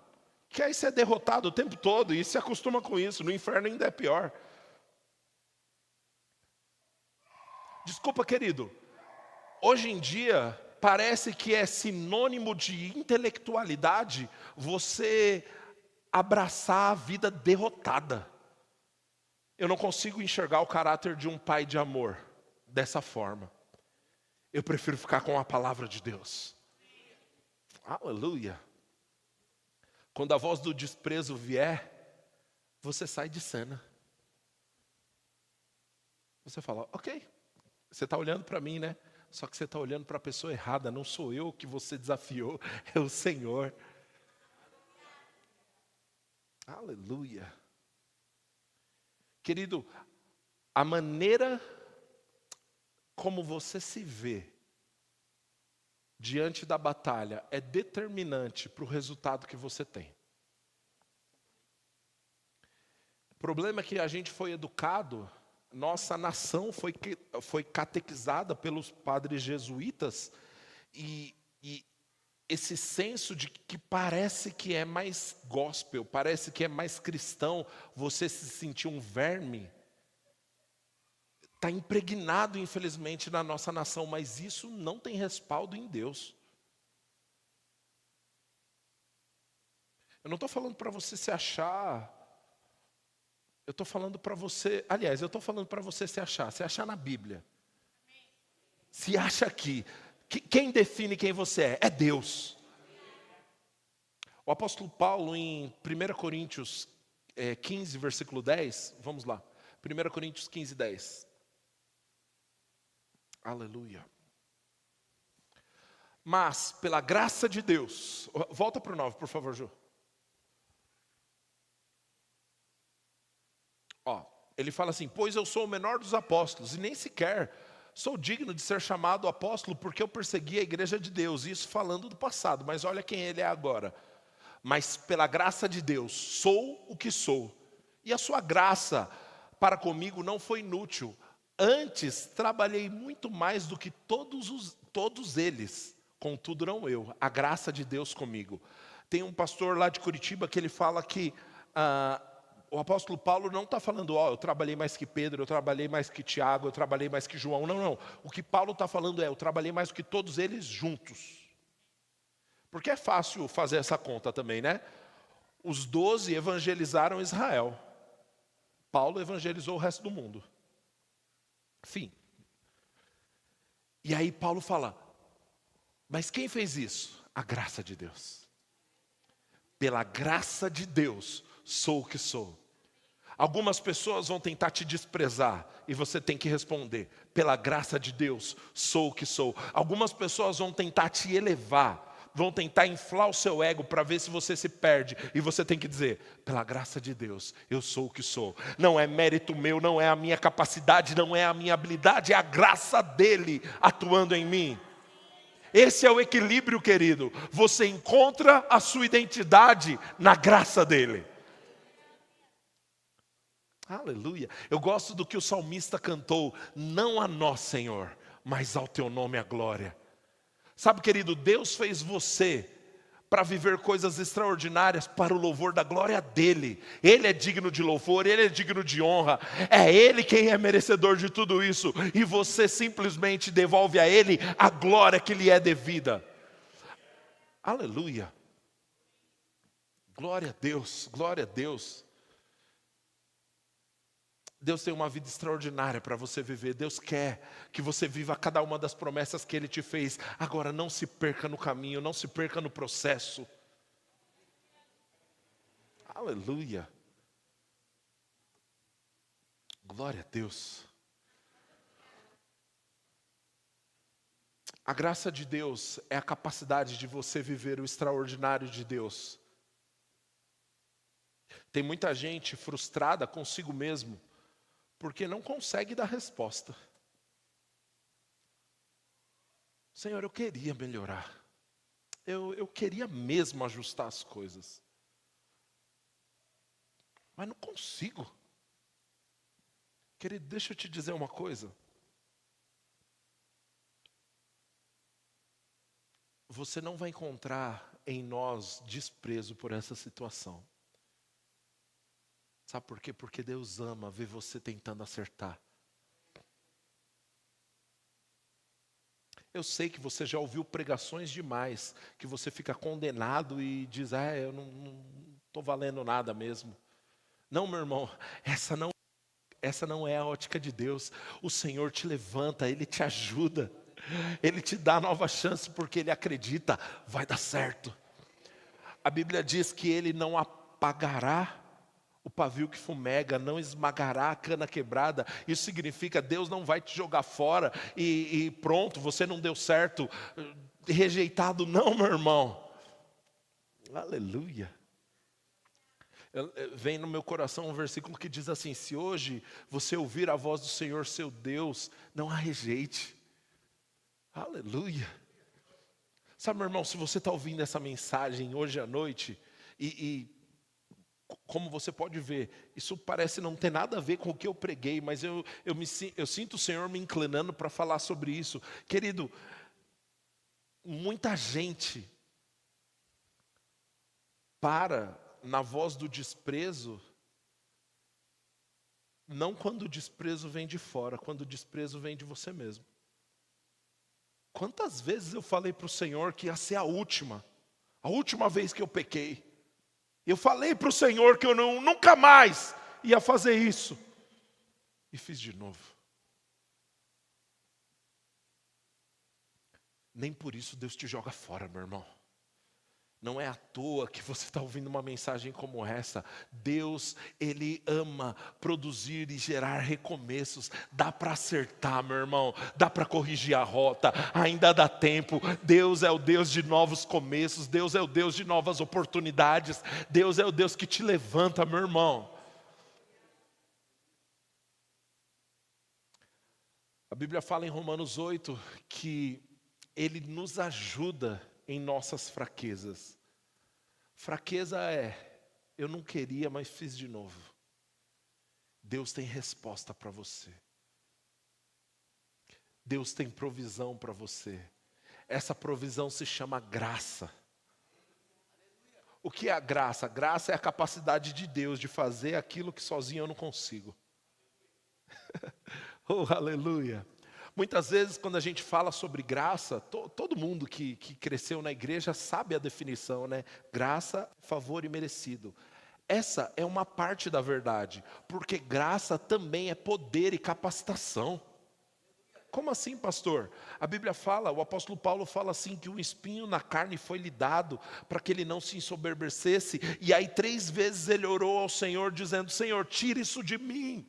que aí você é derrotado o tempo todo e se acostuma com isso, no inferno ainda é pior. Desculpa, querido, hoje em dia parece que é sinônimo de intelectualidade você abraçar a vida derrotada. Eu não consigo enxergar o caráter de um pai de amor dessa forma. Eu prefiro ficar com a palavra de Deus. Aleluia. Quando a voz do desprezo vier, você sai de cena. Você fala, ok, você está olhando para mim, né? Só que você está olhando para a pessoa errada, não sou eu que você desafiou, é o Senhor. Aleluia. Querido, a maneira como você se vê diante da batalha é determinante para o resultado que você tem. O problema é que a gente foi educado, nossa nação foi catequizada pelos padres jesuítas e esse senso de que parece que é mais gospel, parece que é mais cristão, você se sentir um verme, está impregnado, infelizmente, na nossa nação, mas isso não tem respaldo em Deus. Eu não estou falando para você se achar, eu estou falando para você, aliás, eu estou falando para você se achar na Bíblia. Se acha aqui. Quem define quem você é? É Deus. O apóstolo Paulo, em 1 Coríntios 15, versículo 10, vamos lá. 1 Coríntios 15, 10. Aleluia. Mas, pela graça de Deus, volta para o 9, por favor, Ju. Ele fala assim, pois eu sou o menor dos apóstolos, e nem sequer sou digno de ser chamado apóstolo, porque eu persegui a igreja de Deus, isso falando do passado, mas olha quem ele é agora. Mas pela graça de Deus, sou o que sou, e a sua graça para comigo não foi inútil, antes trabalhei muito mais do que todos eles, contudo não eu, a graça de Deus comigo. Tem um pastor lá de Curitiba que ele fala que o apóstolo Paulo não está falando, eu trabalhei mais que Pedro, eu trabalhei mais que Tiago, eu trabalhei mais que João. Não. O que Paulo está falando eu trabalhei mais do que todos eles juntos. Porque é fácil fazer essa conta também, né? Os 12 evangelizaram Israel. Paulo evangelizou o resto do mundo. Fim. E aí Paulo fala, mas quem fez isso? A graça de Deus. Pela graça de Deus, sou o que sou. Algumas pessoas vão tentar te desprezar e você tem que responder, pela graça de Deus, sou o que sou. Algumas pessoas vão tentar te elevar, vão tentar inflar o seu ego para ver se você se perde. E você tem que dizer, pela graça de Deus, eu sou o que sou. Não é mérito meu, não é a minha capacidade, não é a minha habilidade, é a graça dele atuando em mim. Esse é o equilíbrio, querido. Você encontra a sua identidade na graça dele. Aleluia. Eu gosto do que o salmista cantou. Não a nós, Senhor, mas ao teu nome a glória. Sabe, querido, Deus fez você para viver coisas extraordinárias para o louvor da glória dele. Ele é digno de louvor, ele é digno de honra. É ele quem é merecedor de tudo isso. E você simplesmente devolve a ele a glória que lhe é devida. Aleluia. Glória a Deus, glória a Deus. Deus tem uma vida extraordinária para você viver. Deus quer que você viva cada uma das promessas que Ele te fez. Agora, não se perca no caminho, não se perca no processo. Aleluia. Glória a Deus. A graça de Deus é a capacidade de você viver o extraordinário de Deus. Tem muita gente frustrada consigo mesmo, porque não consegue dar resposta. Senhor, eu queria melhorar. Eu queria mesmo ajustar as coisas. Mas não consigo. Querido, deixa eu te dizer uma coisa. Você não vai encontrar em nós desprezo por essa situação. Sabe por quê? Porque Deus ama ver você tentando acertar. Eu sei que você já ouviu pregações demais, que você fica condenado e diz, eu não estou valendo nada mesmo. Não, meu irmão, essa não é a ótica de Deus. O Senhor te levanta, Ele te ajuda. Ele te dá nova chance porque Ele acredita, vai dar certo. A Bíblia diz que Ele não apagará o pavio que fumega, não esmagará a cana quebrada. Isso significa Deus não vai te jogar fora e pronto, você não deu certo, rejeitado. Não, meu irmão. Aleluia. Vem no meu coração um versículo que diz assim: se hoje você ouvir a voz do Senhor seu Deus, não a rejeite. Aleluia. Sabe, meu irmão, se você está ouvindo essa mensagem hoje à noite e como você pode ver, isso parece não ter nada a ver com o que eu preguei, mas eu sinto o Senhor me inclinando para falar sobre isso. Querido, muita gente para na voz do desprezo, não quando o desprezo vem de fora, quando o desprezo vem de você mesmo. Quantas vezes eu falei para o Senhor que ia ser a última vez que eu pequei. Eu falei para o Senhor que eu nunca mais ia fazer isso. E fiz de novo. Nem por isso Deus te joga fora, meu irmão. Não é à toa que você está ouvindo uma mensagem como essa. Deus, Ele ama produzir e gerar recomeços. Dá para acertar, meu irmão. Dá para corrigir a rota. Ainda dá tempo. Deus é o Deus de novos começos. Deus é o Deus de novas oportunidades. Deus é o Deus que te levanta, meu irmão. A Bíblia fala em Romanos 8 que Ele nos ajuda em nossas fraquezas. Fraqueza eu não queria, mas fiz de novo. Deus tem resposta para você. Deus tem provisão para você. Essa provisão se chama graça. O que é a graça? Graça é a capacidade de Deus de fazer aquilo que sozinho eu não consigo. Oh, aleluia. Muitas vezes, quando a gente fala sobre graça, todo mundo que cresceu na igreja sabe a definição, né? Graça, favor e merecido. Essa é uma parte da verdade, porque graça também é poder e capacitação. Como assim, pastor? A Bíblia fala, o apóstolo Paulo fala assim, que um espinho na carne foi lhe dado para que ele não se ensoberbecesse. E aí 3 vezes ele orou ao Senhor dizendo, Senhor, tira isso de mim.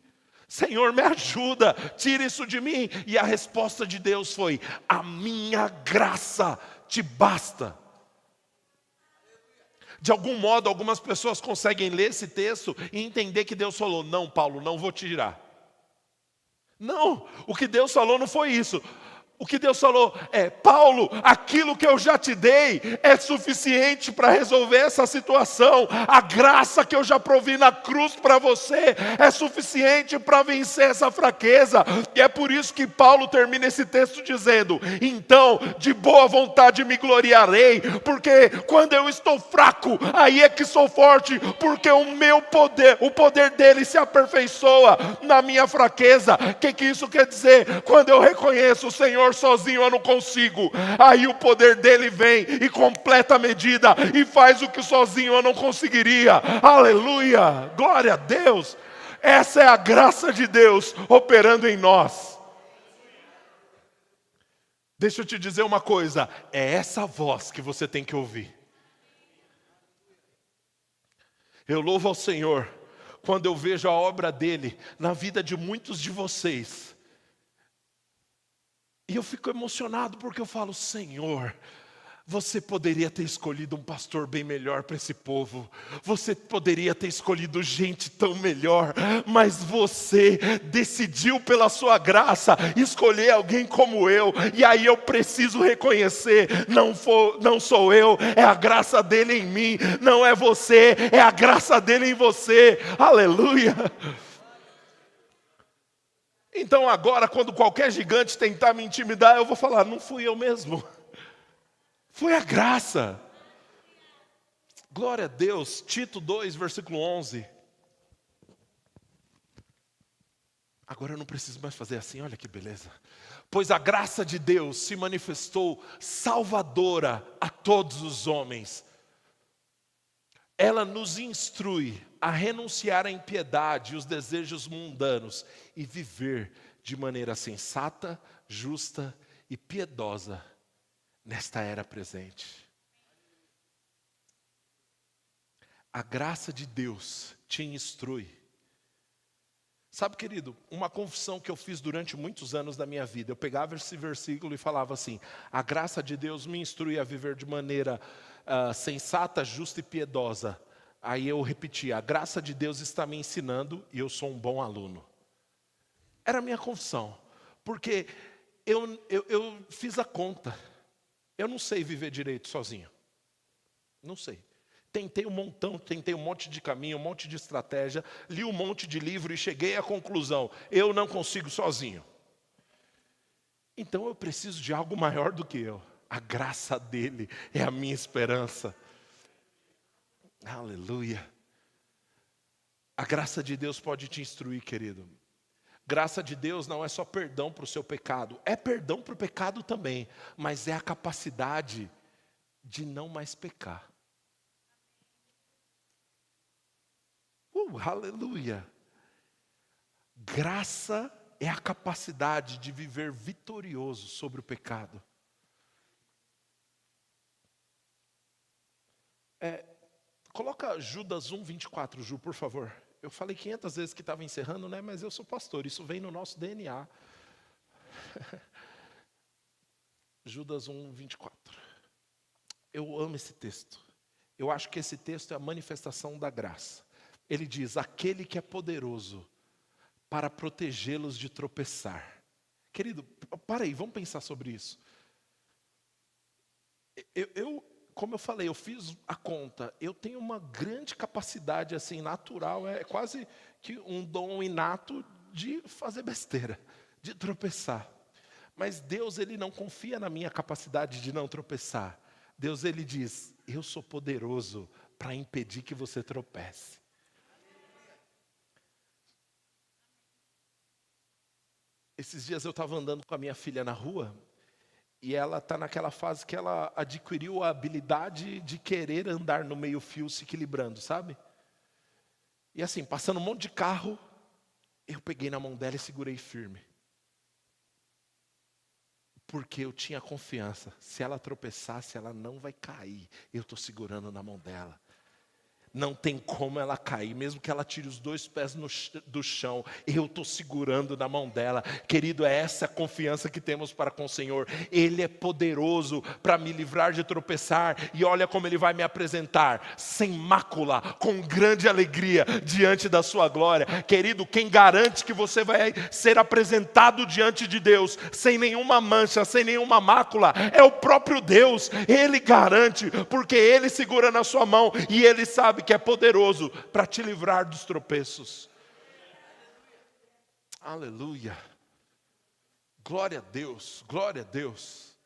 Senhor, me ajuda, tira isso de mim. E a resposta de Deus foi, a minha graça te basta. De algum modo, algumas pessoas conseguem ler esse texto e entender que Deus falou, não, Paulo, não vou tirar. Não, o que Deus falou não foi isso. O que Deus falou é, Paulo, aquilo que eu já te dei é suficiente para resolver essa situação. A graça que eu já provi na cruz para você é suficiente para vencer essa fraqueza. E é por isso que Paulo termina esse texto dizendo, então, de boa vontade me gloriarei, porque quando eu estou fraco, aí é que sou forte, porque o meu poder, o poder dele se aperfeiçoa na minha fraqueza. O que isso quer dizer? Quando eu reconheço o Senhor, sozinho eu não consigo, aí o poder dele vem e completa a medida e faz o que sozinho eu não conseguiria. Aleluia, glória a Deus. Essa é a graça de Deus operando em nós. Deixa eu te dizer uma coisa, é essa voz que você tem que ouvir. Eu louvo ao Senhor quando eu vejo a obra dele na vida de muitos de vocês. E eu fico emocionado porque eu falo, Senhor, você poderia ter escolhido um pastor bem melhor para esse povo. Você poderia ter escolhido gente tão melhor. Mas você decidiu pela sua graça escolher alguém como eu. E aí eu preciso reconhecer, não sou eu, é a graça dele em mim. Não é você, é a graça dele em você. Aleluia. Então agora, quando qualquer gigante tentar me intimidar, eu vou falar, não fui eu mesmo. Foi a graça. Glória a Deus. Tito 2, versículo 11. Agora eu não preciso mais fazer assim, olha que beleza. Pois a graça de Deus se manifestou salvadora a todos os homens. Ela nos instrui a renunciar à impiedade e os desejos mundanos e viver de maneira sensata, justa e piedosa nesta era presente. A graça de Deus te instrui. Sabe, querido, uma confissão que eu fiz durante muitos anos da minha vida, eu pegava esse versículo e falava assim, a graça de Deus me instrui a viver de maneira sensata, justa e piedosa. Aí eu repetia, a graça de Deus está me ensinando e eu sou um bom aluno. Era a minha confissão, porque eu fiz a conta. Eu não sei viver direito sozinho. Não sei. Tentei um monte de caminho, um monte de estratégia, li um monte de livro e cheguei à conclusão, eu não consigo sozinho. Então eu preciso de algo maior do que eu. A graça dele é a minha esperança. Aleluia. A graça de Deus pode te instruir, querido. Graça de Deus não é só perdão para o seu pecado. É perdão para o pecado também. Mas é a capacidade de não mais pecar. Aleluia. Graça é a capacidade de viver vitorioso sobre o pecado. Coloca Judas 1:24, Ju, por favor. Eu falei 500 vezes que estava encerrando, né? Mas eu sou pastor, isso vem no nosso DNA. Judas 1:24. Eu amo esse texto. Eu acho que esse texto é a manifestação da graça. Ele diz, aquele que é poderoso para protegê-los de tropeçar. Querido, para aí, vamos pensar sobre isso. Como eu falei, eu fiz a conta, eu tenho uma grande capacidade assim, natural, é quase que um dom inato de fazer besteira, de tropeçar. Mas Deus, Ele não confia na minha capacidade de não tropeçar. Deus, Ele diz, eu sou poderoso para impedir que você tropece. Esses dias eu estava andando com a minha filha na rua, e ela está naquela fase que ela adquiriu a habilidade de querer andar no meio-fio se equilibrando, sabe? E assim, passando um monte de carro, eu peguei na mão dela e segurei firme. Porque eu tinha confiança, se ela tropeçasse, ela não vai cair. Eu estou segurando na mão dela. Não tem como ela cair, mesmo que ela tire os 2 pés do chão, eu estou segurando na mão dela. Querido, é essa a confiança que temos para com o Senhor. Ele é poderoso para me livrar de tropeçar, e olha como Ele vai me apresentar, sem mácula, com grande alegria, diante da sua glória. Querido, quem garante que você vai ser apresentado diante de Deus, sem nenhuma mancha, sem nenhuma mácula, é o próprio Deus. Ele garante, porque Ele segura na sua mão, e Ele sabe que é poderoso para te livrar dos tropeços. Aleluia. Glória a Deus, glória a Deus.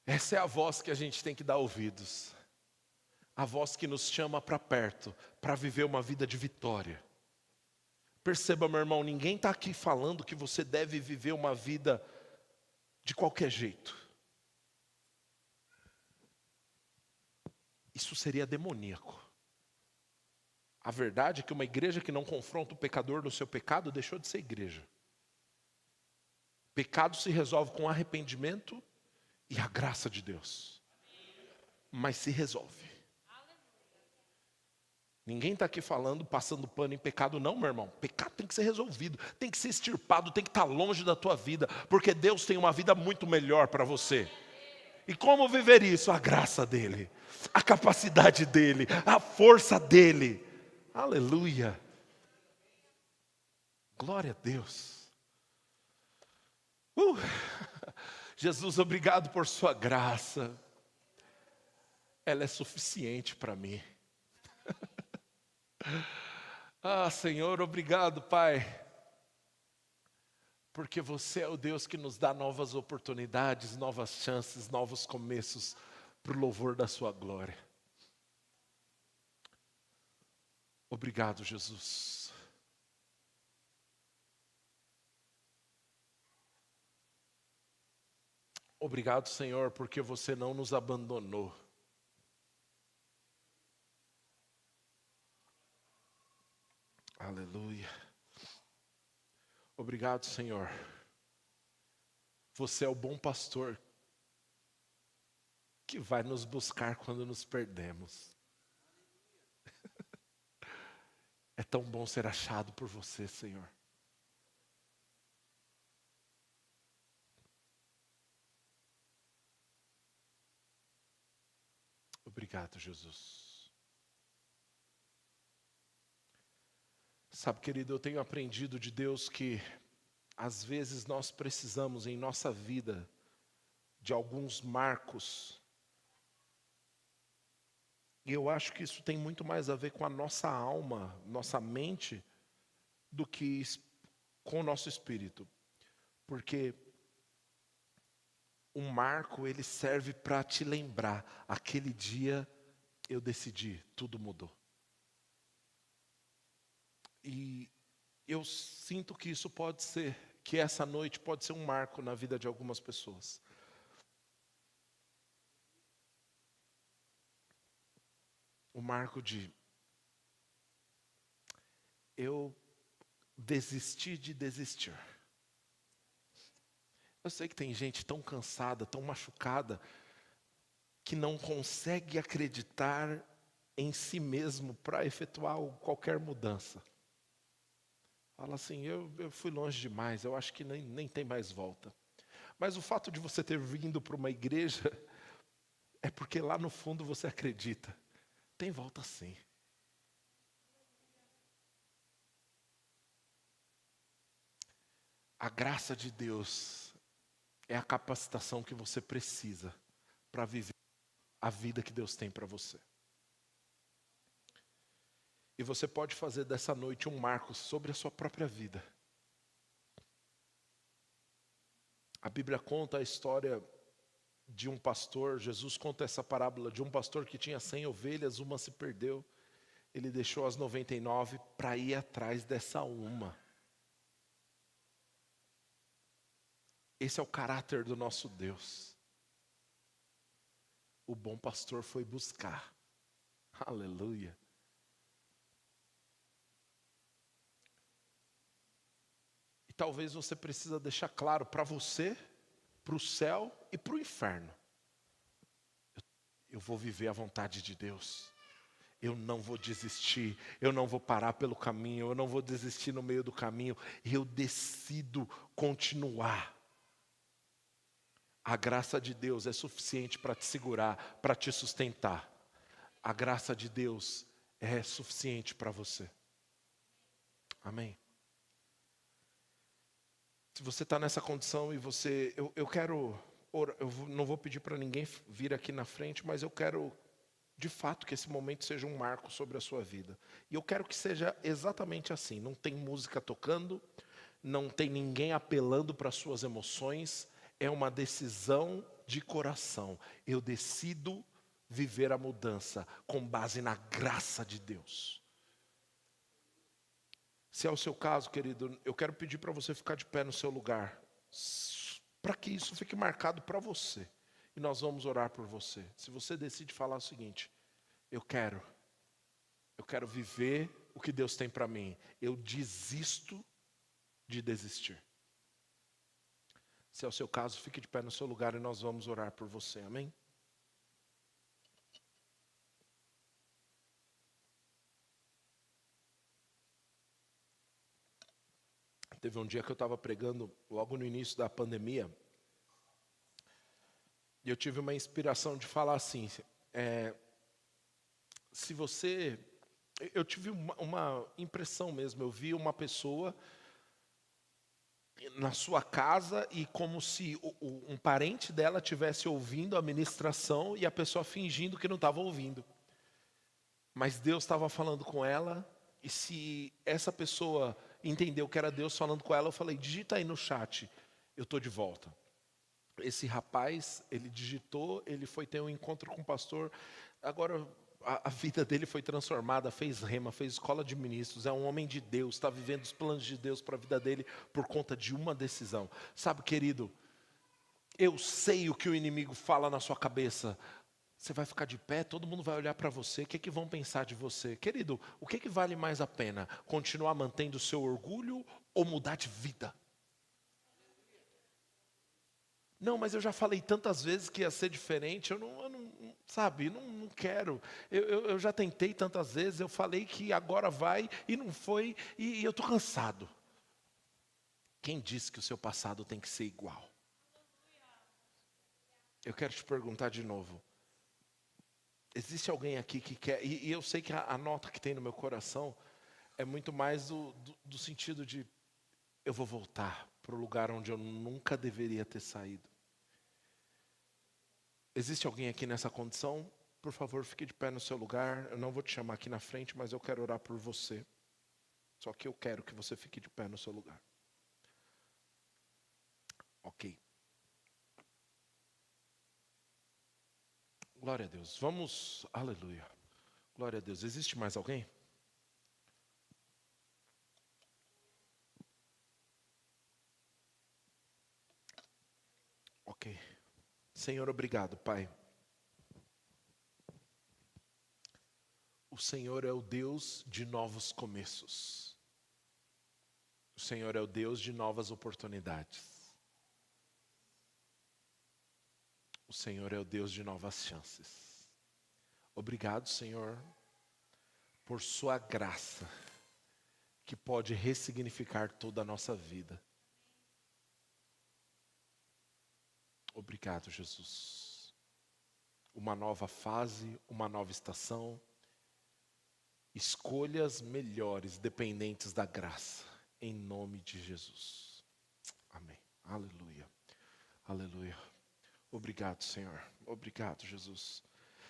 Essa é a voz que a gente tem que dar ouvidos. A voz que nos chama para perto, para viver uma vida de vitória. Perceba, meu irmão, ninguém está aqui falando que você deve viver uma vida de qualquer jeito. Isso seria demoníaco. A verdade é que uma igreja que não confronta o pecador no seu pecado deixou de ser igreja. Pecado se resolve com arrependimento e a graça de Deus. Mas se resolve. Ninguém está aqui falando, passando pano em pecado, não, meu irmão. Pecado tem que ser resolvido, tem que ser extirpado, tem que estar longe da tua vida, porque Deus tem uma vida muito melhor para você. E como viver isso? A graça dEle, a capacidade dEle, a força dEle. Aleluia. Glória a Deus. Jesus, obrigado por sua graça. Ela é suficiente para mim. Senhor, obrigado, Pai, porque você é o Deus que nos dá novas oportunidades, novas chances, novos começos, para o louvor da sua glória. Obrigado, Jesus. Obrigado, Senhor, porque você não nos abandonou. Aleluia. Obrigado, Senhor. Você é o bom pastor que vai nos buscar quando nos perdemos. É tão bom ser achado por você, Senhor. Obrigado, Jesus. Sabe, querido, eu tenho aprendido de Deus que às vezes nós precisamos em nossa vida de alguns marcos. E eu acho que isso tem muito mais a ver com a nossa alma, nossa mente, do que com o nosso espírito. Porque um marco, ele serve para te lembrar, aquele dia eu decidi, tudo mudou. E eu sinto que isso pode ser, que essa noite pode ser um marco na vida de algumas pessoas. O marco de eu desisti de desistir. Eu sei que tem gente tão cansada, tão machucada, que não consegue acreditar em si mesmo para efetuar qualquer mudança. Fala assim, eu fui longe demais, eu acho que nem tem mais volta. Mas o fato de você ter vindo para uma igreja é porque lá no fundo você acredita. Tem volta sim. A graça de Deus é a capacitação que você precisa para viver a vida que Deus tem para você. E você pode fazer dessa noite um marco sobre a sua própria vida. A Bíblia conta a história de um pastor, Jesus conta essa parábola de um pastor que tinha 100 ovelhas, uma se perdeu. Ele deixou as 99 para ir atrás dessa uma. Esse é o caráter do nosso Deus. O bom pastor foi buscar. Aleluia. E talvez você precisa deixar claro para você, para o céu e para o inferno. Eu vou viver a vontade de Deus. Eu não vou desistir, eu não vou parar pelo caminho, eu não vou desistir no meio do caminho. Eu decido continuar. A graça de Deus é suficiente para te segurar, para te sustentar. A graça de Deus é suficiente para você. Amém? Se você está nessa condição e eu quero, eu não vou pedir para ninguém vir aqui na frente, mas eu quero, de fato, que esse momento seja um marco sobre a sua vida. E eu quero que seja exatamente assim. Não tem música tocando, não tem ninguém apelando para as suas emoções. É uma decisão de coração. Eu decido viver a mudança com base na graça de Deus. Se é o seu caso, querido, eu quero pedir para você ficar de pé no seu lugar, para que isso fique marcado para você. E nós vamos orar por você. Se você decide falar o seguinte, eu quero viver o que Deus tem para mim. Eu desisto de desistir. Se é o seu caso, fique de pé no seu lugar e nós vamos orar por você. Amém? Teve um dia que eu estava pregando logo no início da pandemia, e eu tive uma inspiração de falar assim, se você... Eu tive uma impressão mesmo, eu vi uma pessoa na sua casa e como se um parente dela estivesse ouvindo a ministração e a pessoa fingindo que não estava ouvindo. Mas Deus estava falando com ela, e se essa pessoa entendeu que era Deus falando com ela, eu falei, digita aí no chat, eu estou de volta. Esse rapaz, ele digitou, ele foi ter um encontro com o pastor, agora a vida dele foi transformada, fez rema, fez escola de ministros, é um homem de Deus, está vivendo os planos de Deus para a vida dele por conta de uma decisão. Sabe, querido, eu sei o que o inimigo fala na sua cabeça. Você vai ficar de pé, todo mundo vai olhar para você, o que é que vão pensar de você? Querido, o que é que vale mais a pena? Continuar mantendo o seu orgulho ou mudar de vida? Não, mas eu já falei tantas vezes que ia ser diferente, eu não sabe, não quero. Eu já tentei tantas vezes, eu falei que agora vai e não foi, e eu estou cansado. Quem disse que o seu passado tem que ser igual? Eu quero te perguntar de novo. Existe alguém aqui que quer, e eu sei que a nota que tem no meu coração é muito mais do sentido de, eu vou voltar para o lugar onde eu nunca deveria ter saído. Existe alguém aqui nessa condição? Por favor, fique de pé no seu lugar. Eu não vou te chamar aqui na frente, mas eu quero orar por você. Só que eu quero que você fique de pé no seu lugar. Ok. Glória a Deus. Vamos, aleluia. Glória a Deus. Existe mais alguém? Ok. Senhor, obrigado, Pai. O Senhor é o Deus de novos começos. O Senhor é o Deus de novas oportunidades. O Senhor é o Deus de novas chances. Obrigado, Senhor, por sua graça, que pode ressignificar toda a nossa vida. Obrigado, Jesus. Uma nova fase, uma nova estação, escolhas melhores dependentes da graça, em nome de Jesus. Amém. Aleluia. Aleluia. Obrigado, Senhor. Obrigado, Jesus.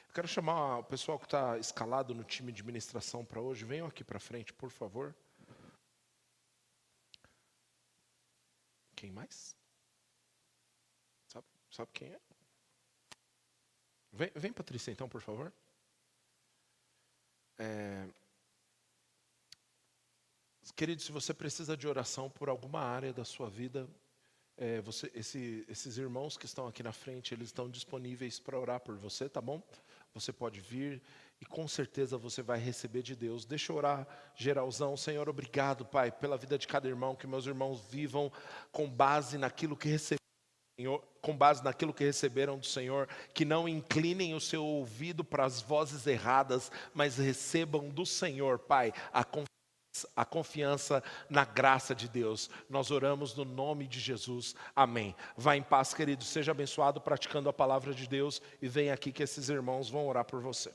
Eu quero chamar o pessoal que está escalado no time de ministração para hoje. Venham aqui para frente, por favor. Quem mais? Sabe quem é? Vem, Patrícia, então, por favor. Querido, se você precisa de oração por alguma área da sua vida, esses irmãos que estão aqui na frente, eles estão disponíveis para orar por você, tá bom? Você pode vir e com certeza você vai receber de Deus. Deixa eu orar, geralzão. Senhor, obrigado, Pai, pela vida de cada irmão, que meus irmãos vivam com base naquilo que receberam. Senhor, com base naquilo que receberam do Senhor, que não inclinem o seu ouvido para as vozes erradas, mas recebam do Senhor, Pai, a confiança na graça de Deus. Nós oramos no nome de Jesus, amém. Vá em paz, querido, seja abençoado praticando a palavra de Deus, e venha aqui que esses irmãos vão orar por você.